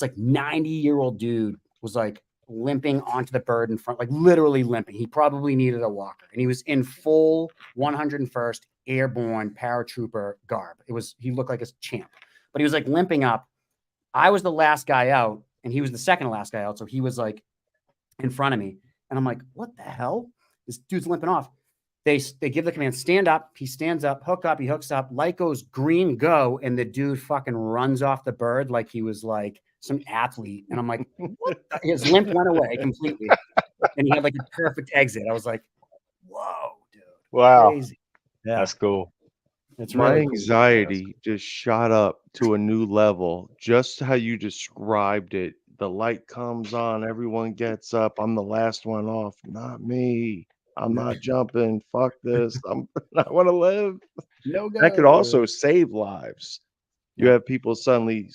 like 90-year-old dude was like limping onto the bird in front, like literally limping. He probably needed a walker, and he was in full 101st Airborne paratrooper garb. He looked like a champ, but he was like limping up. I was the last guy out, and he was the second to last guy out, so he was like in front of me, and I'm like, what the hell? This dude's limping off. They give the command, stand up. He stands up, hook up. He hooks up. Light goes green, go. And the dude fucking runs off the bird like he was like some athlete. And I'm like, what? His limp went away completely. And he had like a perfect exit. I was like, whoa, dude. Wow. Crazy. Yeah. That's cool. It's My really cool. anxiety just shot up to a new level. Just how you described it. The light comes on, everyone gets up. I'm the last one off. Not me. I'm not jumping. Fuck this. I want to live. No go. That could also save lives. You Yeah. have people suddenly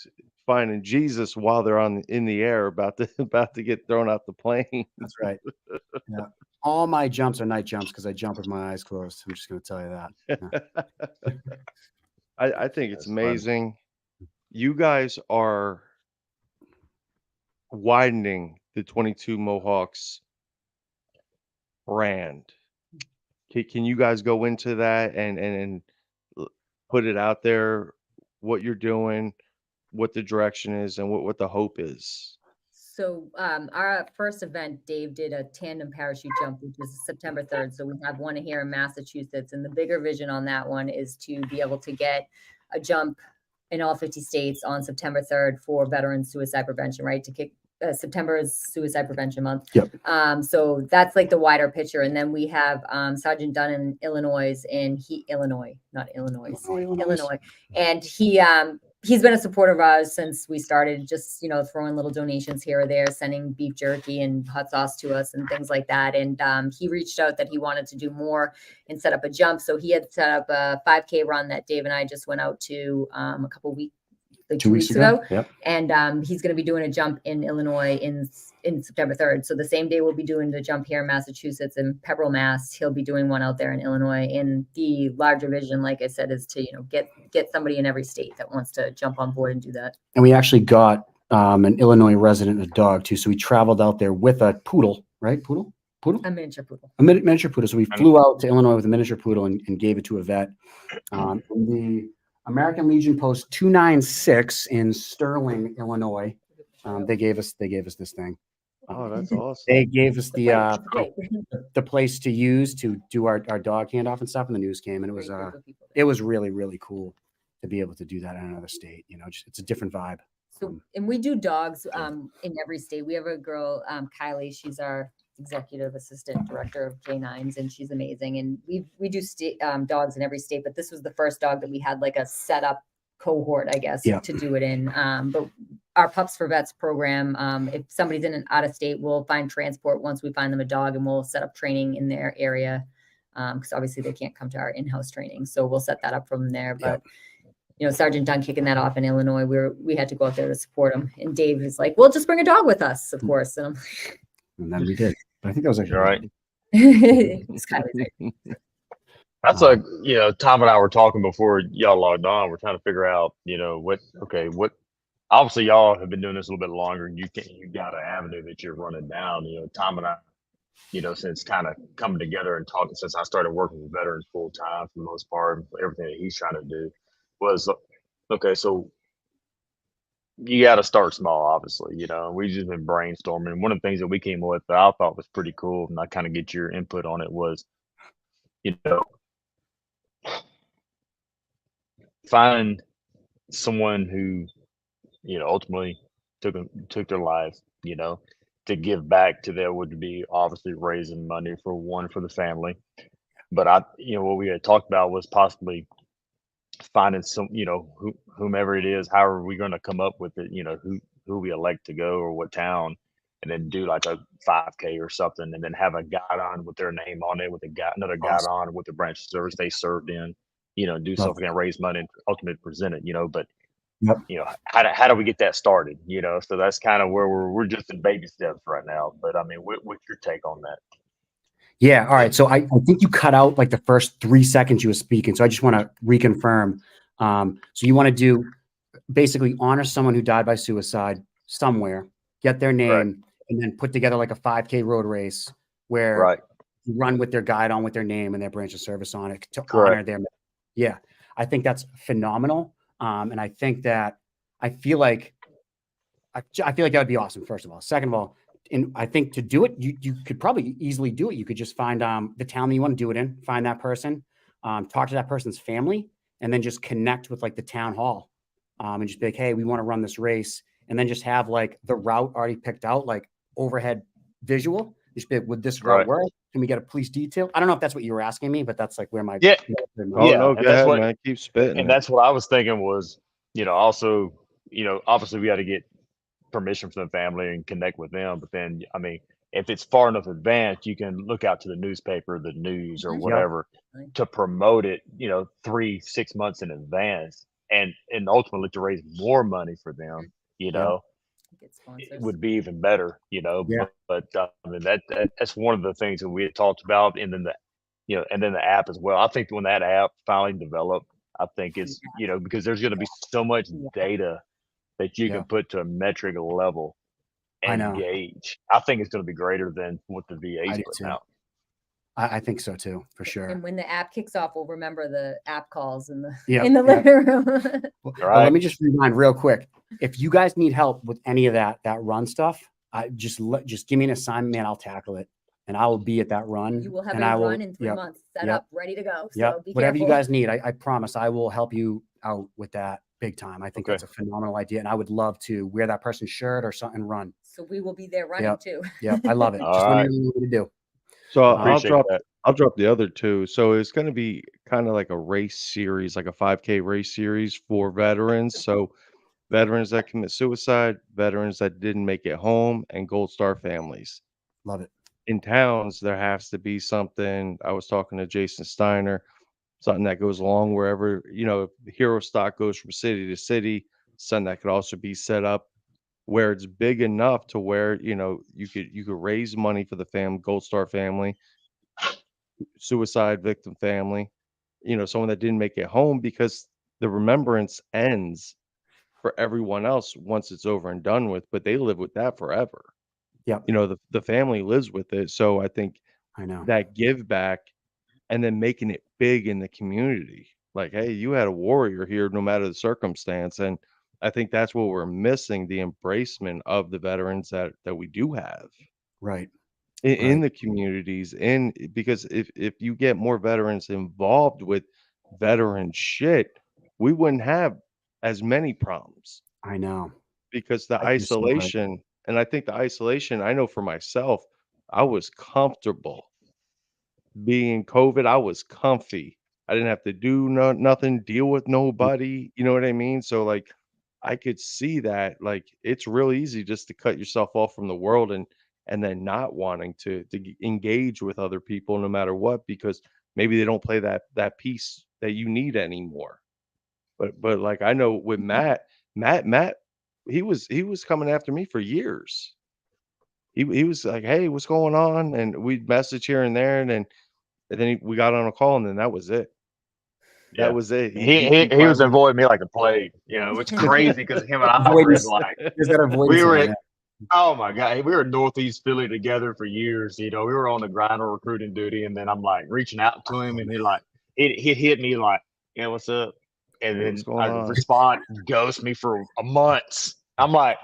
finding Jesus while they're in the air about to get thrown out the plane. That's right. Yeah. All my jumps are night jumps because I jump with my eyes closed. I'm just going to tell you that. Yeah. I think it's That's fun. amazing. You guys are widening the 22 Mohawks brand. Can you guys go into that and put it out there, what you're doing, what the direction is, and what the hope is? So our first event, Dave did a tandem parachute jump, which is September 3rd. So we have one here in Massachusetts. And the bigger vision on that one is to be able to get a jump in all 50 states on September 3rd for veteran suicide prevention, right? To kick September is Suicide Prevention Month. Yep. So that's like the wider picture. And then we have Sergeant Dunn in Illinois, and Illinois. And he's been a supporter of ours since we started, just, throwing little donations here or there, sending beef jerky and hot sauce to us and things like that. And he reached out that he wanted to do more and set up a jump. So he had set up a 5K run that Dave and I just went out to a couple weeks, like 2 weeks ago. Yep. And he's going to be doing a jump in Illinois in September 3rd. So the same day we'll be doing the jump here in Massachusetts and Pepperell, Mass. He'll be doing one out there in Illinois. And the larger vision, like I said, is to, get somebody in every state that wants to jump on board and do that. And we actually got an Illinois resident, a dog too. So we traveled out there with a poodle, right? Poodle? A miniature poodle. A miniature poodle. So we flew out to Illinois with a miniature poodle and gave it to a vet. The American Legion Post 296 in Sterling, Illinois. They gave us this thing. Oh, that's awesome. They gave us the place to use to do our dog handoff and stuff, and the news came, and it was really, really cool to be able to do that in another state. It's a different vibe. So, and we do dogs in every state. We have a girl, Kylie. She's our executive assistant director of K9s, and she's amazing. And we do dogs in every state, but this was the first dog that we had like a set up cohort, I guess, to do it in. But our Pups for Vets program, if somebody's in an out of state, we'll find transport once we find them a dog, and we'll set up training in their area. Because obviously they can't come to our in-house training. So we'll set that up from there. But Sergeant Dunn kicking that off in Illinois, we had to go out there to support him. And Dave is like, well, just bring a dog with us, of course. And I'm like, and then we did. But I think that was actually right. It's kind of That's like, Tom and I were talking before y'all logged on. We're trying to figure out, what obviously y'all have been doing this a little bit longer, and you got an avenue that you're running down. Tom and I, since kind of coming together and talking, since I started working with veterans full time for the most part, everything that he's trying to do was, okay, so you got to start small, obviously, we've just been brainstorming. One of the things that we came up with that I thought was pretty cool, and I kind of get your input on it, was, find someone who, ultimately took their life, to give back to them would be obviously raising money for the family. But what we had talked about was possibly finding some, whomever it is, how are we going to come up with it, who we elect to go or what town, and then do like a 5K or something, and then have a guide on with their name on it, with another guide on with the branch of service they served in, do something and raise money and ultimately present it, but how do we get that started? So that's kind of where we're just in baby steps right now. But I mean, what's your take on that? Yeah. All right. So I think you cut out like the first 3 seconds you were speaking. So I just want to reconfirm. So you want to do basically honor someone who died by suicide somewhere, get their name, Right. and then put together like a 5K road race where you run with their guide on with their name and their branch of service on it to honor their. Yeah. I think that's phenomenal. And I think that I feel like that would be awesome. First of all, second of all, and I think to do it, you could probably easily do it. You could just find the town that you want to do it in, find that person, talk to that person's family, and then just connect with like the town hall, and just be like, hey, we want to run this race, and then just have like the route already picked out, like overhead visual. Just be like, would this route work? Can we get a police detail? I don't know if that's what you were asking me, but that's like where my No, go ahead, man. Keep spitting. And that's what I was thinking was, also, obviously we got to get permission from the family and connect with them. But then, I mean, if it's far enough advanced, you can look out to the newspaper, the news, or whatever to promote it, 3-6 months in advance, and ultimately to raise more money for them. It would be even better, But I mean, that's one of the things that we had talked about, and then the app as well. I think when that app finally developed, I think it's because there's going to be so much data that you can put to a metric level and gauge. I think it's going to be greater than what the VA's putting out. I think so too, for sure. And when the app kicks off, we'll remember the app calls in the living room. Well, let me just remind real quick. If you guys need help with any of that run stuff, just give me an assignment, man. I'll tackle it, and I will be at that run. You will have a run in 3 months, set up, ready to go. So be whatever careful. you guys need, I promise I will help you out with that. big time. I think Okay. that's a phenomenal idea, and I would love to wear that person's shirt or something and run. So we will be there running Yep. too. Yep, I love it. All Just let me right. know what you want me to do. So Appreciate that. I'll drop the other two. So it's going to be kind of like a race series, like a 5K race series for veterans. So veterans that commit suicide, veterans that didn't make it home, and Gold Star families. Love it. In towns, there has to be something. I was talking to Jason Steiner, something that goes along wherever, the hero stock goes from city to city, something that could also be set up where it's big enough to where, you could raise money for the Gold Star family, suicide victim family, someone that didn't make it home, because the remembrance ends for everyone else once it's over and done with, but they live with that forever. Yep. The family lives with it. So I think I know. that give back and then making it big in the community. Like, hey, you had a warrior here no matter the circumstance. And I think that's what we're missing, the embracement of the veterans that we do have Right. in Right. the communities. And because if you get more veterans involved with veteran shit, we wouldn't have as many problems, I know. because the I think you're so right. isolation, and I think the isolation, I know for myself, I was comfortable being COVID. I was comfy. I didn't have to do nothing, deal with nobody. You know what I mean? So like, I could see that, like, it's real easy just to cut yourself off from the world, and then not wanting to engage with other people no matter what, because maybe they don't play that piece that you need anymore. But like, I know with Matt, he was coming after me for years. He was like, "Hey, what's going on?" And we'd message here and there, and then we got on a call, and then that was it. That Yeah. was it. He He he he he he was finally avoiding me like a plague. It's crazy because him and I were in Avoidance. like There's that avoidance we were line. in, oh my God, we were in Northeast Philly together for years. We were on the grinder recruiting duty, and then I'm like reaching out to him, and he hit me like, yeah, what's up? And Hey, what's then going I on? respond, ghost me for a month. I'm like,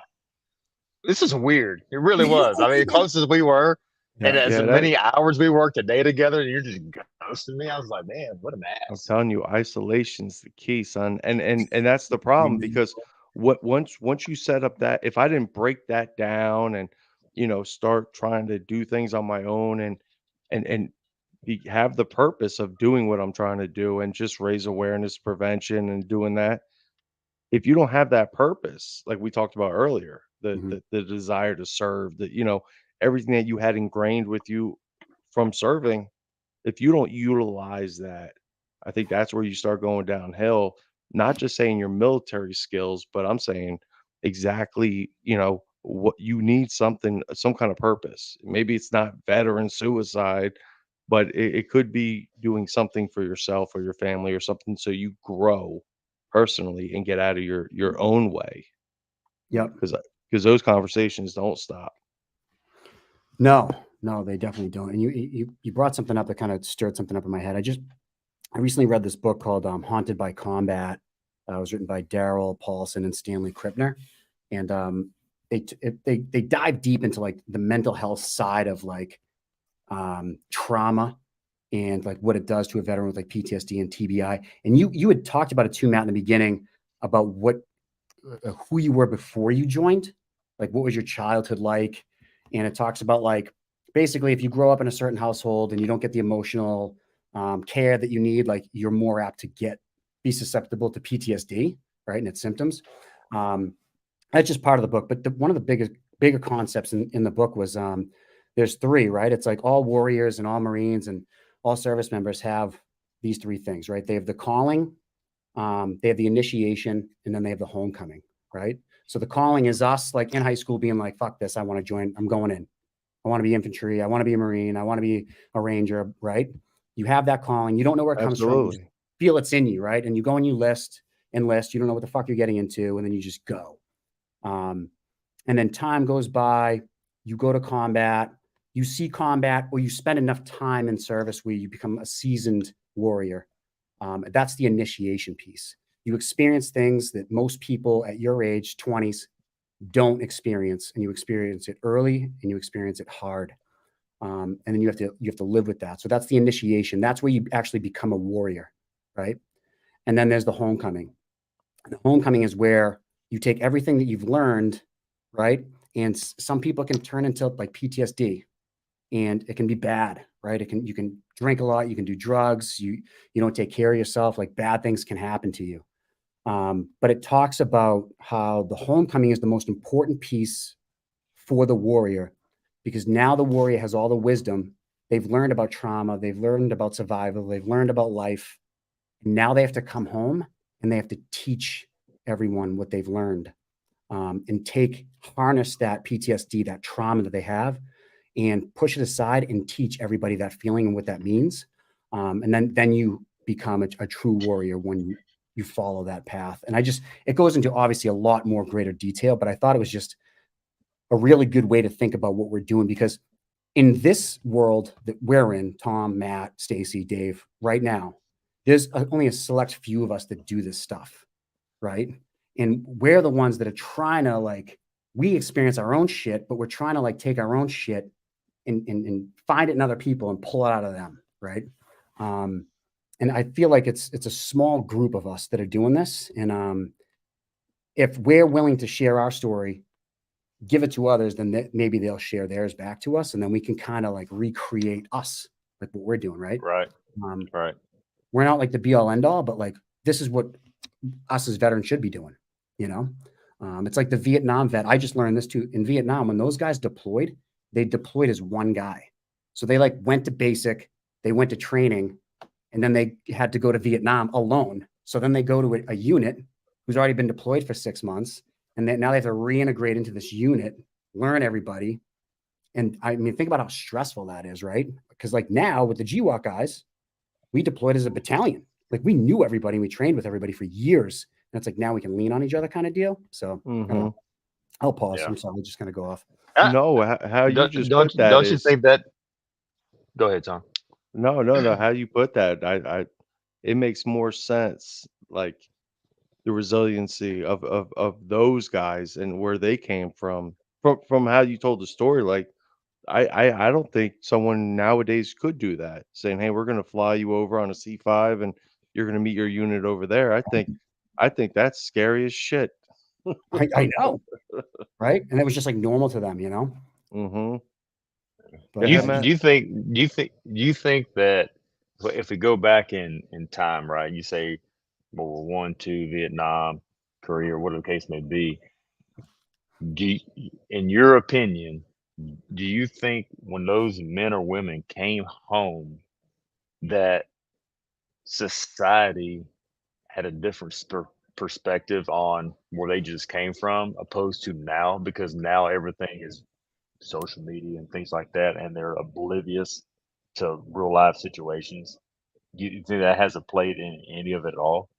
this is weird. It really was. I mean, close as we were, and Yeah. as Yeah, that many hours we worked a day together, and you're just ghosting me. I was like, man, what an I'm ass. telling you, isolation's the key, son, and that's the problem, Amen. because once you set up that, if I didn't break that down and, start trying to do things on my own, and have the purpose of doing what I'm trying to do, and just raise awareness, prevention, and doing that. If you don't have that purpose, like we talked about earlier, the Mhm. the, the desire to serve, everything that you had ingrained with you from serving, if you don't utilize that, I think that's where you start going downhill. Not just saying your military skills, but I'm saying exactly, what you need, some kind of purpose. Maybe it's not veteran suicide, but it could be doing something for yourself or your family or something, so you grow personally and get out of your own way, Yep. because those conversations don't stop. No, no, they definitely don't. And you brought something up that kind of stirred something up in my head. I recently read this book called Haunted by Combat. It was written by Daryl Paulson and Stanley Krippner, and they dive deep into like the mental health side of like trauma and like what it does to a veteran with like PTSD and TBI. And you had talked about it too, Matt, in the beginning about what who you were before you joined, like what was your childhood like, and it talks about like basically if you grow up in a certain household and you don't get the emotional care that you need, like you're more apt to be susceptible to PTSD, right, and its symptoms. That's just part of the book, but one of the bigger concepts in the book was there's three, right? It's like all warriors and all Marines and all service members have these three things, right? They have the calling, they have the initiation, and then they have the homecoming, right? So the calling is us like in high school being like, fuck this, I want to join, I'm going in. I want to be infantry, I want to be a Marine, I want to be a Ranger, right? You have that calling, you don't know where it comes from, you just Absolutely. feel it's in you, right? And you go and you enlist, you don't know what the fuck you're getting into, and then you just go. And then time goes by, you go to combat, you see combat, or you spend enough time in service where you become a seasoned warrior. That's the initiation piece. You experience things that most people at your age, 20s, don't experience, and you experience it early and you experience it hard. And then you have to live with that. So that's the initiation. That's where you actually become a warrior, right? And then there's the homecoming. And the homecoming is where you take everything that you've learned, right? And some people can turn into like PTSD, and it can be bad, right? You can drink a lot, you can do drugs, you don't take care of yourself, like bad things can happen to you. But it talks about how the homecoming is the most important piece for the warrior, because now the warrior has all the wisdom. They've learned about trauma, they've learned about survival, they've learned about life. And now they have to come home and they have to teach everyone what they've learned, and harness that PTSD, that trauma that they have, and push it aside and teach everybody that feeling and what that means. And then you become a true warrior when you follow that path. And it goes into obviously a lot more greater detail, but I thought it was just a really good way to think about what we're doing, because in this world that we're in, Tom, Matt, Stacy, Dave, right now, there's only a select few of us that do this stuff, right? And we're the ones that are trying to, like, we experience our own shit, but we're trying to like take our own shit and find it in other people and pull it out of them, right? And I feel like it's a small group of us that are doing this. And if we're willing to share our story, give it to others, then maybe they'll share theirs back to us, and then we can kind of like recreate us, like what we're doing, right? Right. Um, Right. we're not like the be all end all, but like this is what us as veterans should be doing, you know? It's like the Vietnam vet. I just learned this too. In Vietnam, when those guys deployed, they deployed as one guy. So they like went to basic, they went to training, and then they had to go to Vietnam alone. So then they go to a unit who's already been deployed for 6 months. And then now they have to reintegrate into this unit, learn everybody. And I mean, think about how stressful that is, right? Because like now with the GWOC guys, we deployed as a battalion. Like we knew everybody, and we trained with everybody for years. And it's like now we can lean on each other kind of deal. So I don't know. I'll pause. Yeah. I'm sorry, just gonna go off. No, how you just put that Don't you is think that? Go ahead, Tom. no. How you put that, it makes more sense. Like the resiliency of those guys and where they came from how you told the story. Like I don't think someone nowadays could do that. Saying, "Hey, we're gonna fly you over on a C5 and you're gonna meet your unit over there." I think that's scary as shit. I know, right? And it was just like normal to them, you know. Mm-hmm. Go But Do you ahead, yeah, Matt. do you think that if we go back in time, right? You say World War One, Two, Vietnam, Korea, whatever the case may be. In your opinion, do you think when those men or women came home that society had a different perspective on where they just came from opposed to now? Because now everything is social media and things like that, and they're oblivious to real life situations. Do you think that has a play in any of it at all?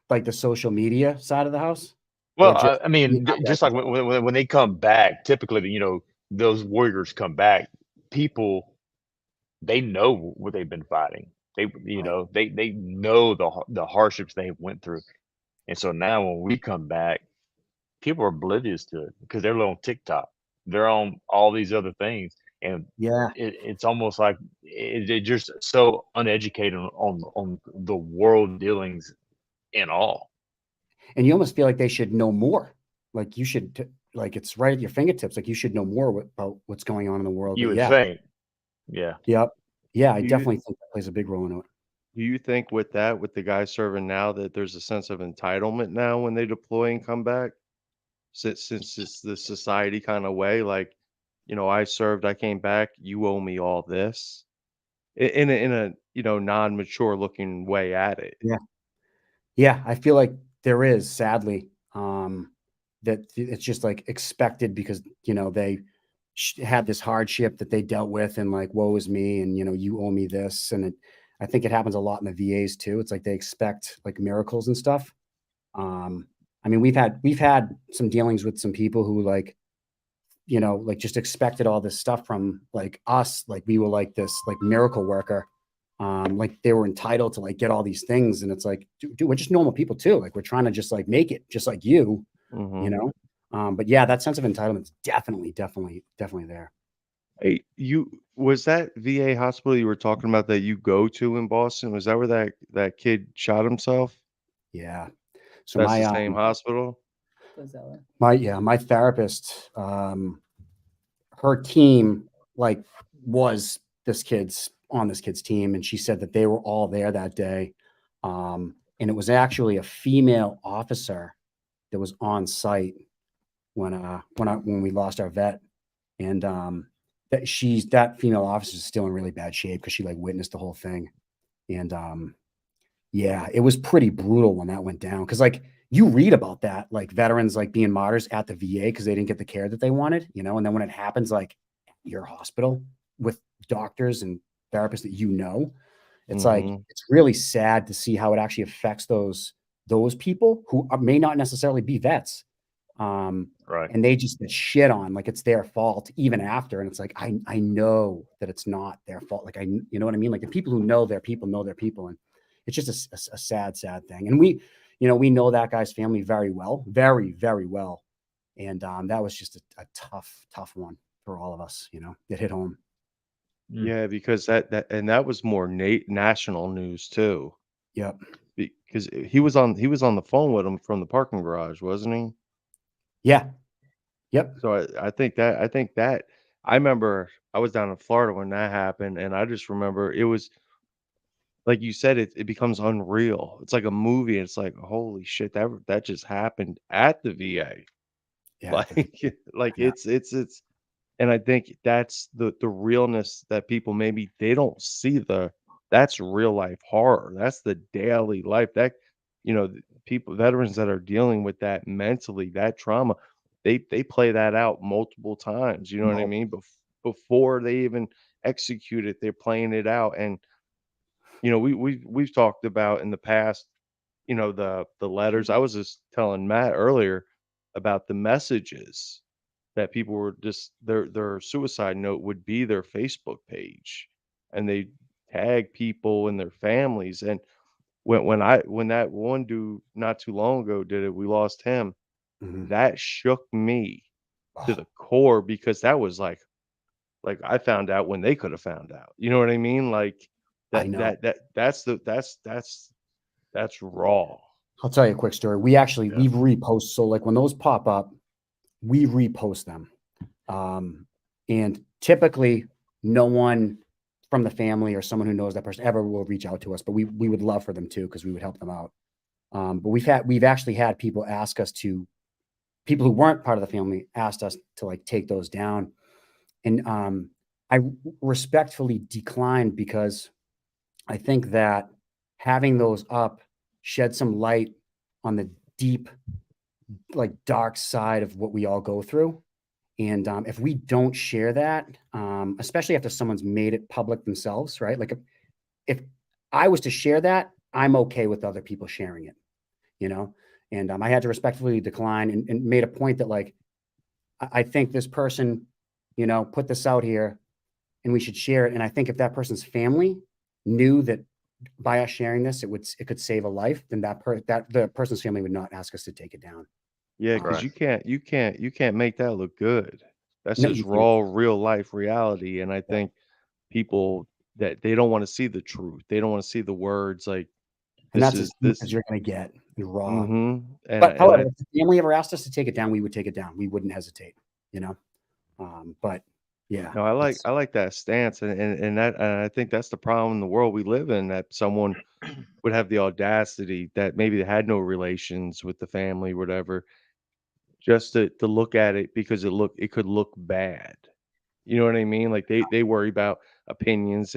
like the social media side of the house, or Well, just I mean, Vietnam guys just like in general? when they come back, typically, those warriors come back. People, they know what they've been fighting. Right. They know the hardships they went through, and so now when we come back, people are oblivious to it because they're on TikTok, they're on all these other things, and Yeah. it's almost like they're just so uneducated on the world dealings in all. And you almost feel like they should know more. Like you should, like it's right at your fingertips. Like you should know more about what's going on in the world. You But would yeah, think, yeah. yep, yeah, I Do you definitely think that plays a big role in it. do you think with that, with the guys serving now, that there's a sense of entitlement now when they deploy and come back? Since it's the society kind of way, like, I served, I came back, you owe me all this. In a non-mature looking way at it. Yeah, yeah, I feel like there is, sadly, that it's just like expected because they had this hardship that they dealt with, and like, woe is me, and you owe me this, and I think it happens a lot in the VAs too. It's like they expect like miracles and stuff. Um, I mean, we've had some dealings with some people who like, like just expected all this stuff from like us. Like we were like this like miracle worker. Like they were entitled to like get all these things. And it's like, dude, we're just normal people too. Like we're trying to just like make it just like you Mhm. know? But yeah, that sense of entitlement is definitely there. Hey, was that VA hospital you were talking about that you go to in Boston? Was that where that kid shot himself? Yeah. So That's the same hospital? Gozella. my therapist, her team like was this kid's team, and she said that they were all there that day. And it was actually a female officer that was on site when we lost our vet. And that female officer is still in really bad shape because she like witnessed the whole thing. And yeah, it was pretty brutal when that went down. Cause like you read about that, like veterans like being martyrs at the VA because they didn't get the care that they wanted, you know, and then when it happens like at your hospital with doctors and therapists that you know, it's like Mhm. it's really sad to see how it actually affects those people who may not necessarily be vets. Right. And they just get shit on like it's their fault even after. And it's like I know that it's not their fault. Like you know what I mean? Like the people who know their people know their people, and it's just a sad thing. And we know that guy's family very well, very very well. And that was just a tough one for all of us. You know, it hit home. Mm. Yeah, because that was more national news too, Yep. because he was on the phone with him from the parking garage, wasn't he? Yeah. Yep. So I think that I remember I was down in Florida when that happened, and I just remember it was like you said, it becomes unreal. It's like a movie. It's like, holy shit, that just happened at the VA. Yeah. Like, like Yeah. it's and I think that's the realness that people maybe they don't see that's real life horror. That's the daily life that people veterans that are dealing with that mentally, that trauma, they play that out multiple times. You know what I Well, mean? Before they even execute it, they're playing it out. And we've talked about in the past, the letters. I was just telling Matt earlier about the messages that people were just their suicide note would be their Facebook page, and they tag people and their families. And when that one dude not too long ago did it, we lost him. mhm. That shook me to Oh, the core because that was like I found out when they could have found out. You know what I mean? Like I that know. that that that's the that's raw. I'll tell you a quick story. Yeah. We've repost. So like when those pop up, we repost them. And typically no one from the family or someone who knows that person ever will reach out to us, but we would love for them to, because we would help them out. But we've actually had people who weren't part of the family asked us to like take those down. And I respectfully declined because I think that having those up shed some light on the deep, like dark side of what we all go through. And if we don't share that, especially after someone's made it public themselves, right? Like if I was to share that, I'm okay with other people sharing it, you know? And I had to respectfully decline and made a point that like, I think this person, put this out here and we should share it. And I think if that person's family knew that by us sharing this, it could save a life, then that the person's family would not ask us to take it down. Yeah, because Right. you can't make that look good. That's No, just you can't. raw, real life reality. And I Yeah. think people that they don't want to see the truth. They don't want to see the words like And this that's as is deep this. as you're going to get and raw. Mm-hmm. And I, But and however, I if the family ever asked us to take it down, we would take it down. We wouldn't hesitate, you know? But yeah, no, I like it's, I like that stance, and I think that's the problem in the world we live in, that someone would have the audacity that maybe they had no relations with the family, whatever, just to look at it because it could look bad. You know what I mean? Like they worry about opinions,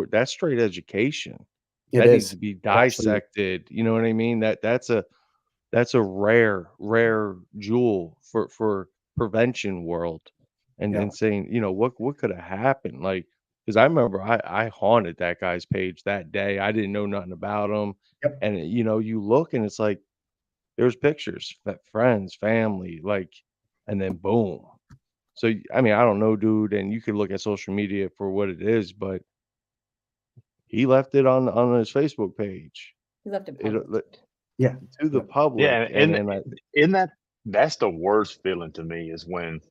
that's straight education. it That needs is. to be It actually is. dissected. You know what I mean? That's a rare jewel for prevention world, Yeah. and saying, what could have happened? Like, because I remember I haunted that guy's page that day. I didn't know nothing about him, Yep. and you look and it's like there's pictures, friends, family, like, and then boom. So I mean, I don't know, dude, and you could look at social media for what it is, but he left it on his Facebook page. He left it It public. Yeah. to the Yep. Yeah, public, and and then I in that's the worst feeling to me is when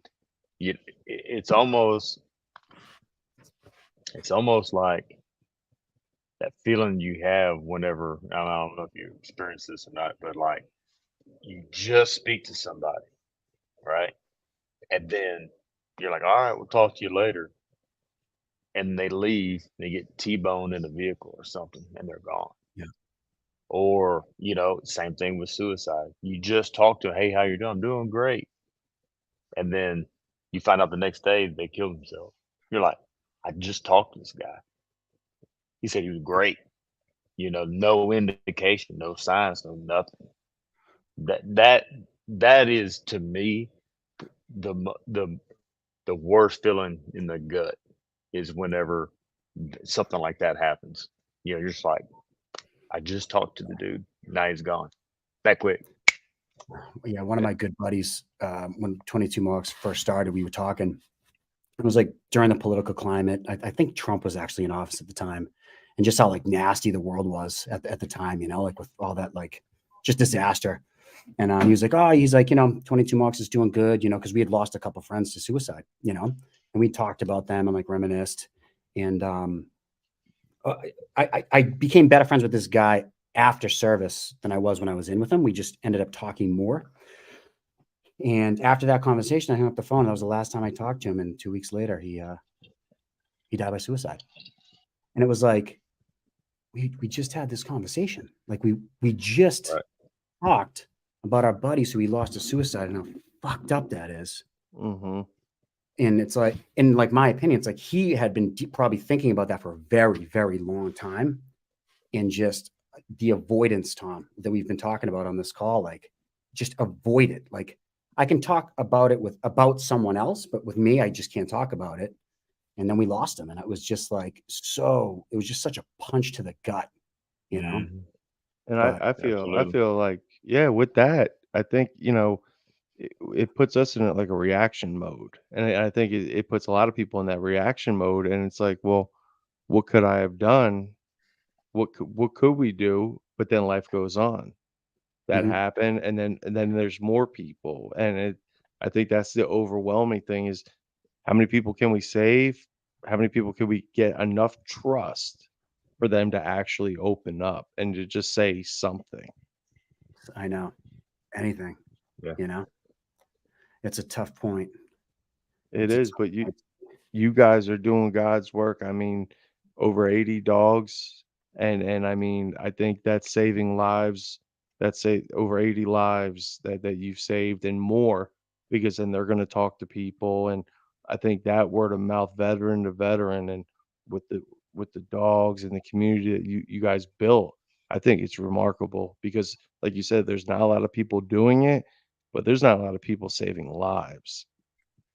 you it's almost like that feeling you have whenever, I don't know if you experience this or not, but like you just speak to somebody, right? And then you're like, all right, we'll talk to you later. And they leave, they get T-boned in a vehicle or something, and they're gone. Yeah. Or, same thing with suicide. You just talk to 'em, "Hey, how you doing?" "I'm doing great." And then you find out the next day they killed themselves. You're like, "I just talked to this guy. He said he was great." No indication, no signs, no nothing. That is to me the worst feeling in the gut is whenever something like that happens. You're just like, I just talked to the dude. Now he's gone. That quick. Yeah, one of my good buddies, when 22 Mohawks first started, we were talking. It was like during the political climate. I think Trump was actually in office at the time, and just how like nasty the world was at the time, like with all that like just disaster. And he was like, oh, he's like, 22 Mohawks is doing good, because we had lost a couple friends to suicide, and we talked about them and like reminisced. And I became better friends with this guy after service than I was when I was in with him. We just ended up talking more. And after that conversation, I hung up the phone. That was the last time I talked to him. And 2 weeks later, he died by suicide. And it was like, we just had this conversation. Like we just Right. talked about our buddies who we lost to suicide and how fucked up that is. Mm-hmm. And it's like, in like my opinion, it's like he had been probably thinking about that for a very, very long time. And just the avoidance, Tom, that we've been talking about on this call, like just avoid it. Like I can talk about it about someone else, but with me, I just can't talk about it. And then we lost him. And it was just like, it was just such a punch to the gut, Mhm. And But I Absolutely. feel like, yeah, with that, I think, it puts us in like a reaction mode. And I think it puts a lot of people in that reaction mode. And it's like, well, what could I have done? What could we do? But then life goes on. That mhm, happened, and then there's more people. And I think that's the overwhelming thing is how many people can we save? How many people can we get enough trust for them to actually open up and to just say something? I know anything, Yeah. it's a tough point. It It's a is, tough but point. you guys are doing God's work. I mean, over 80 dogs, and I mean, I think that's saving lives. That's say over 80 lives that you've saved and more, because then they're going to talk to people. And I think that word of mouth, veteran to veteran, and with the with the dogs and the community that you guys built, I think it's remarkable because, like you said, there's not a lot of people doing it, but there's not a lot of people saving lives.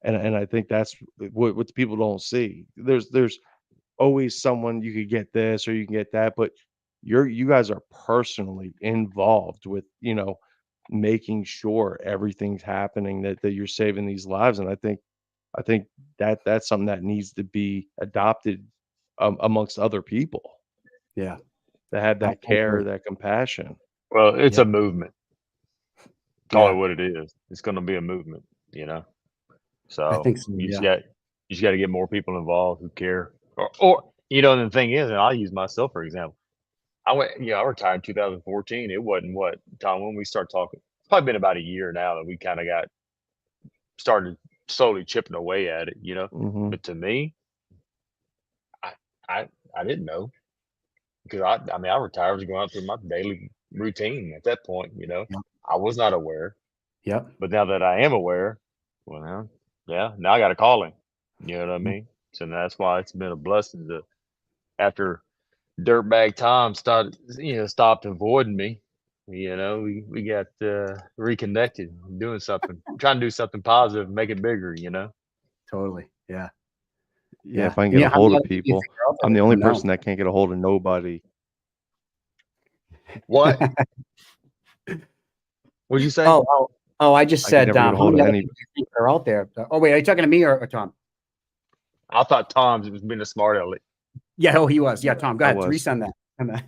And I think that's what the people don't see. There's always someone you could get this or you can get that, but you guys are personally involved with, making sure everything's happening, that you're saving these lives. And I think that that's something that needs to be adopted amongst other people Yeah, that have I that care, agree. that compassion. Well, it's Yeah, a movement. Call it yeah, what it is. It's going to be a movement. You know. I So think so. you just Yeah, got you just got to get more people involved who care. Or the thing is, and I'll use myself for example. I retired in 2014. It wasn't what, Tom, when we start talking. It's probably been about a year now that we kind of got started slowly chipping away at it. Hmm. But to me, I I I didn't know because I retired, I was going through my daily routine at that point. yeah, I was not aware, yep, but now that I am aware, well, yeah, now I got to call him. You know what I mhm, mean? So that's why it's been a blessing to after dirtbag Tom stopped avoiding me. We got reconnected, doing something, trying to do something positive, make it bigger. totally. Yeah, Yeah, yeah. if I can And get a yeah, how many hold of other people do you people, think are out I'm there the that only don't know? person that can't get a hold of nobody. What? What'd you say? Oh, I just I can said, never get a how hold many of other any. people do you think are out there? Oh, wait, are you talking to me or Tom? I thought Tom's was being a smart aleck. Yeah, oh, he was. Yeah, Tom, go I ahead. was. Resend that.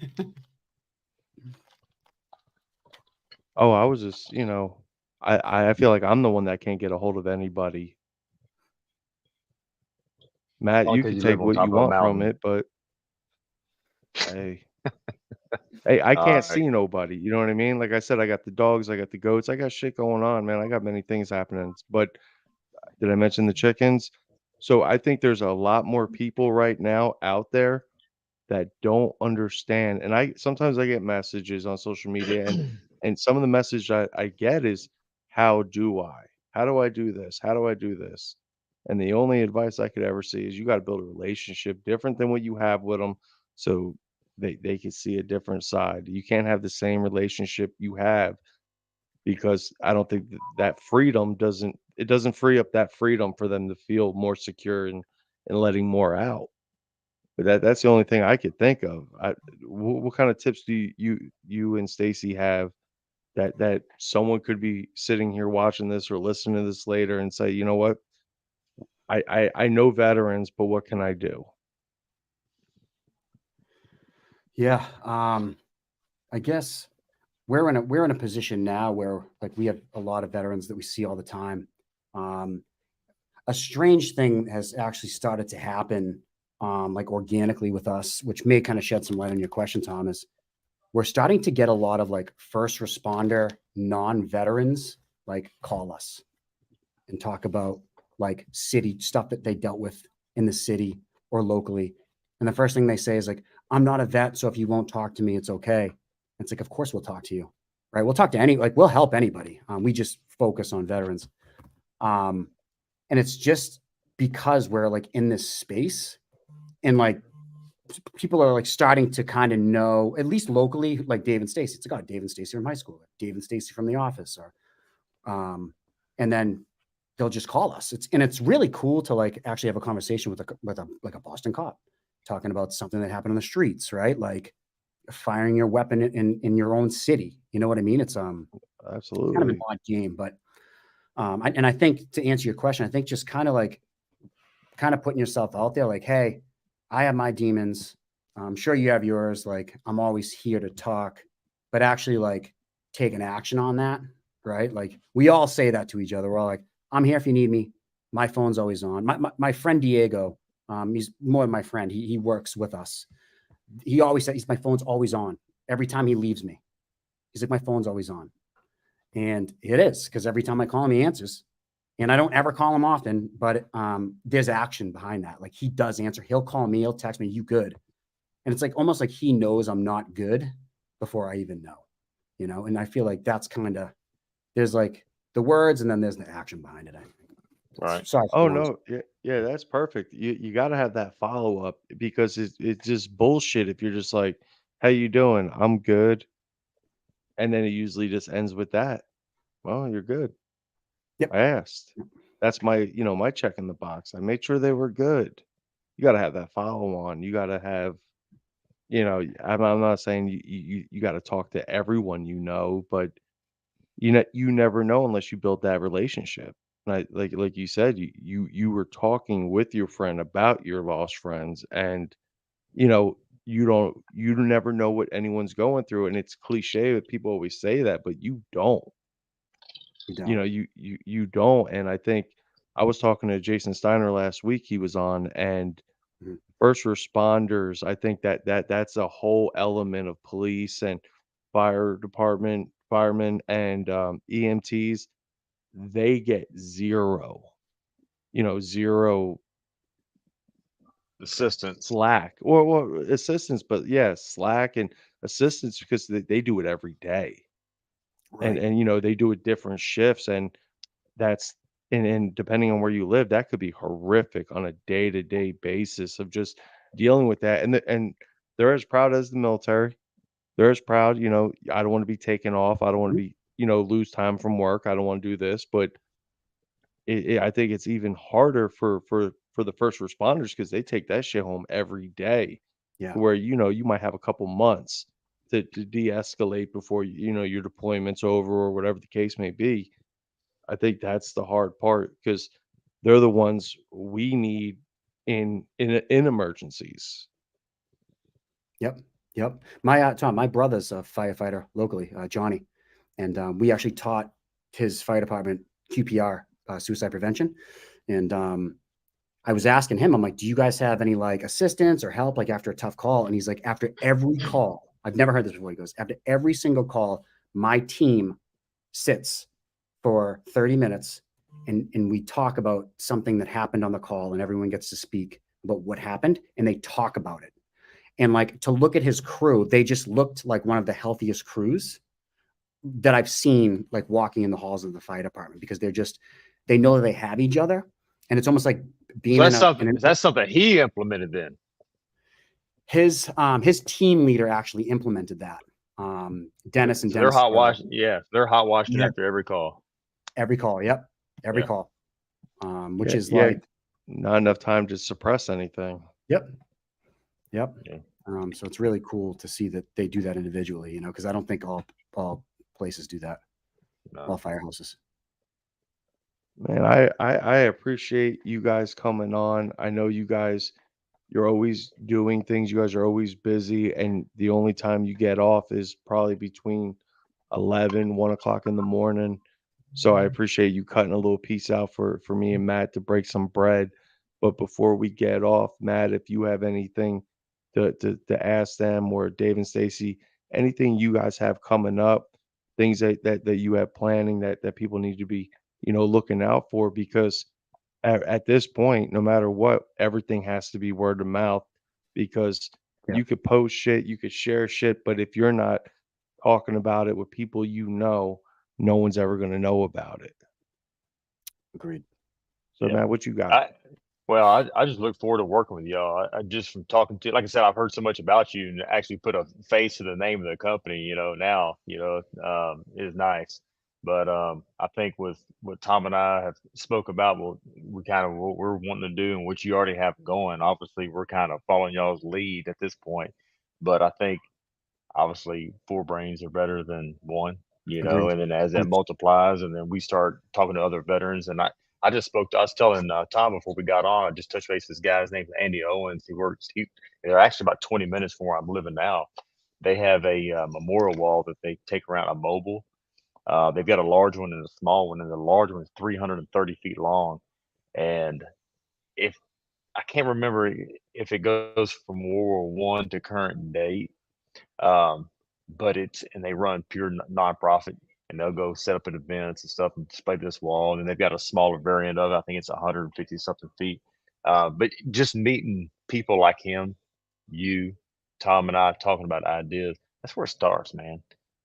Oh, I was just, I feel like I'm the one that can't get a hold of anybody. Matt, Only you because could you take live on what you top of a want from mountain. it, but hey, Hey, I All can't right. see nobody. You know what I mean? Like I said, I got the dogs, I got the goats, I got shit going on, man. I got many things happening. But did I mention the chickens? So I think there's a lot more people right now out there that don't understand. And I sometimes I get messages on social media, and some of the message I get is, how do I? How do I do this? How do I do this? And the only advice I could ever see is you got to build a relationship different than what you have with them, so they can see a different side. You can't have the same relationship you have, because I don't think that freedom doesn't free up that freedom for them to feel more secure and letting more out. But that's the only thing I could think of. What kind of tips do you and Stacy have that someone could be sitting here watching this or listening to this later and say, you know what, I know veterans, but what can I do? Yeah. I guess we're in a position now where like we have a lot of veterans that we see all the time. Um, a strange thing has actually started to happen, like organically with us, which may kind of shed some light on your question, Tom. Is we're starting to get a lot of like first responder non-veterans like call us and talk about like city stuff that they dealt with in the city or locally. And the first thing they say is like, I'm not a vet, so if you won't talk to me, it's okay. And it's like, of course we'll talk to you, right? We'll talk to we'll help anybody. We just focus on veterans. And it's just because we're like in this space and like people are like starting to kind of know, at least locally, like Dave and Stacy. It's like, oh, Dave and Stacy from high school, Dave and Stacy from The Office, or and then they'll just call us. It's really cool to like actually have a conversation with a Boston cop talking about something that happened on the streets, right? Like firing your weapon in your own city. You know what I mean? It's kind of an Absolutely. odd game, but I think to answer your question, I think just kind of putting yourself out there, like, hey, I have my demons. I'm sure you have yours. Like, I'm always here to talk, but actually like taking action on that, right? Like we all say that to each other. We're all like, I'm here if you need me. My phone's always on. My friend Diego, he's more than my friend. He works with us. He always says my phone's always on. Every time he leaves me, he's like, my phone's always on. And it is, because every time I call him, he answers. And I don't ever call him often, but there's action behind that. Like he does answer. He'll call me. He'll text me, you good? And it's like almost like he knows I'm not good before I even know, you know? And I feel like that's kind of, there's like the words and then there's the action behind it. I think. Right. Sorry for Oh, the long. no. Yeah, yeah, that's perfect. You gotta have that follow-up, because it's just bullshit if you're just like, "How you doing? I'm good." And then it usually just ends with that. "Well, you're good. Yep. I asked." That's my check in the box. I made sure they were good. You gotta have that follow on. You gotta have, I'm not saying you gotta talk to everyone you know, but you never know unless you build that relationship. Like you said, you were talking with your friend about your lost friends, and you know you never know what anyone's going through, and it's cliche that people always say that, but you don't. You You don't. know, you don't. And I think I was talking to Jason Steiner last week. He was on, and Mhm. first responders, I think that's a whole element of police and fire department, firemen and EMTs. They get zero, 0 Assistance. slack or assistance, but yeah, slack and assistance, because they do it every day. And Right. they do it different shifts, and that's and depending on where you live, that could be horrific on a day-to-day basis of just dealing with that. And they're as proud as the military. They're as proud, I don't want to be taken off. I don't want to Mhm. be, lose time from work. I don't want to do this. But I think it's even harder for the first responders, because they take that shit home every day, Yeah. where you might have a couple months to de-escalate before your deployment's over or whatever the case may be. I think that's the hard part, because they're the ones we need in emergencies. Yep. Yep. My Tom, my brother's a firefighter locally, Johnny, and we actually taught his fire department QPR, suicide prevention. And I was asking him, I'm like, do you guys have any like assistance or help like after a tough call? And he's like, after every call, I've never heard this before. He goes, after every single call, my team sits for 30 minutes and we talk about something that happened on the call, and everyone gets to speak about what happened and they talk about it. And like, to look at his crew, they just looked like one of the healthiest crews that I've seen, like walking in the halls of the fire department, because they know that they have each other. And it's almost like being So that's something he implemented then. His team leader actually implemented that. Dennis and So Dennis. they're hot washing. Yeah, they're hot washing Yeah. after every call. Every call. Yep. Every Yeah. call. Which is yeah, like, not enough time to suppress anything. yep. Yep. Yeah. So it's really cool to see that they do that individually, because I don't think all places do that. No. All firehouses. Man, I appreciate you guys coming on. I know you guys, you're always doing things. You guys are always busy, and the only time you get off is probably between 11, 1 o'clock in the morning. So I appreciate you cutting a little piece out for me and Matt to break some bread. But before we get off, Matt, if you have anything to ask them, or Dave and Stacy, anything you guys have coming up, things that you have planning that people need to be, looking out for, because at this point, no matter what, everything has to be word of mouth, because Yeah. you could post shit, you could share shit, but if you're not talking about it with people, no one's ever going to know about it. Agreed. So, Yeah. Matt, what you got? I just look forward to working with y'all. I just, from talking to, like I said, I've heard so much about you, and actually put a face to the name of the company, now, is nice. But I think with what Tom and I have spoke about, what we're wanting to do and what you already have going, obviously we're kind of following y'all's lead at this point. But I think obviously 4 brains are better than one, Agreed. and then as that multiplies, and then we start talking to other veterans. And I was telling Tom before we got on, I just touched base with this guy's name is Andy Owens. They're actually about 20 minutes from where I'm living now. They have a memorial wall that they take around a mobile. They've got a large one and a small one, and the large one is 330 feet long. And if I can't remember if it goes from World War I to current date, um, but and they run pure nonprofit, and they'll go set up at events and stuff and display this wall. And then they've got a smaller variant of it. I think it's 150 something feet. But just meeting people like him, you, Tom, and I talking about ideas, that's where it starts, man.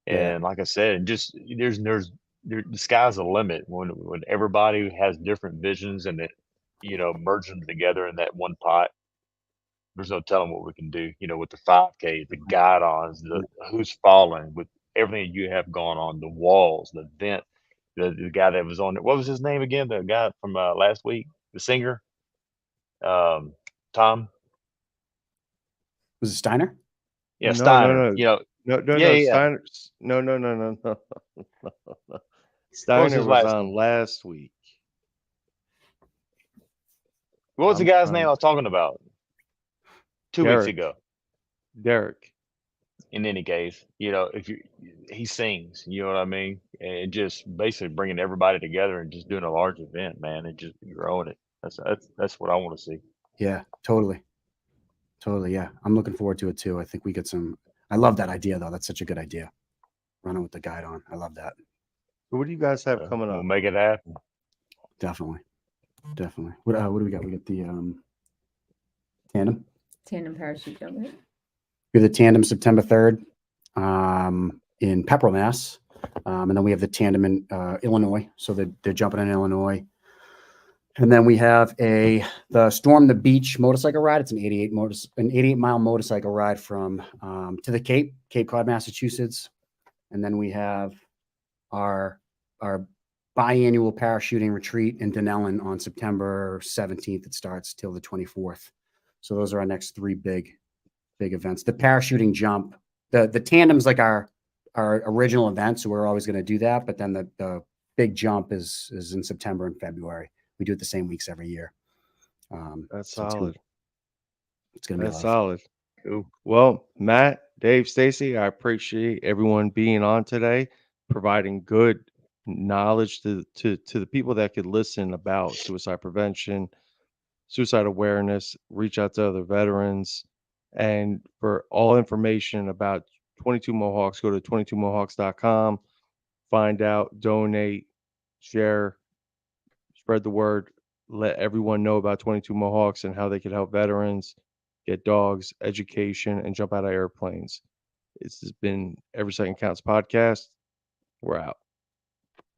Yeah. And like I said, just the sky's the limit when everybody has different visions, and merge them together in that one pot. There's no telling what we can do, with the 5K, the guide-ons, the who's falling, with everything you have going on, the walls, the vent, the guy that was on it. What was his name again? The guy from last week, the singer, Tom. Was it Steiner? Yeah, No, Steiner. no, Yeah, yeah. Steiner. No. What was Steiner his was last on name? last week. What was the I'm guy's trying name I was talking about 2 weeks Derek. ago? Derek. In any case, if he sings, you know what I mean, and just basically bringing everybody together and just doing a large event, man, and just growing it. That's what I want to see. Yeah, totally. Yeah. I'm looking forward to it too. I think we get I love that idea though. That's such a good idea. Running with the guide on. I love that. So what do you guys have coming We'll up? make it happen. Definitely. What do we got? We got the tandem. Tandem parachute jump, right? We have the tandem September 3rd in Pepperell, Mass. And then we have the tandem in Illinois. So they're jumping in Illinois. And then we have the Storm the Beach motorcycle ride. It's an 88-mile motorcycle ride from to the Cape Cod, Massachusetts. And then we have our biannual parachuting retreat in Dunellen on September 17th. It starts till the 24th. So those are our next 3 big events. The parachuting jump, the tandem's like our original event, so we're always going to do that. But then the big jump is in September and February. We do it the same weeks every year. That's so solid. It's going to be That's solid. Cool. Well, Matt, Dave, Stacy, I appreciate everyone being on today, providing good knowledge to the people that could listen about suicide prevention, suicide awareness, reach out to other veterans, and for all information about 22 Mohawks. Go to 22mohawks.com. Find out, donate, share, spread the word. Let everyone know about 22 Mohawks and how they can help veterans get dogs, education, and jump out of airplanes. This has been Every Second Counts podcast. We're out.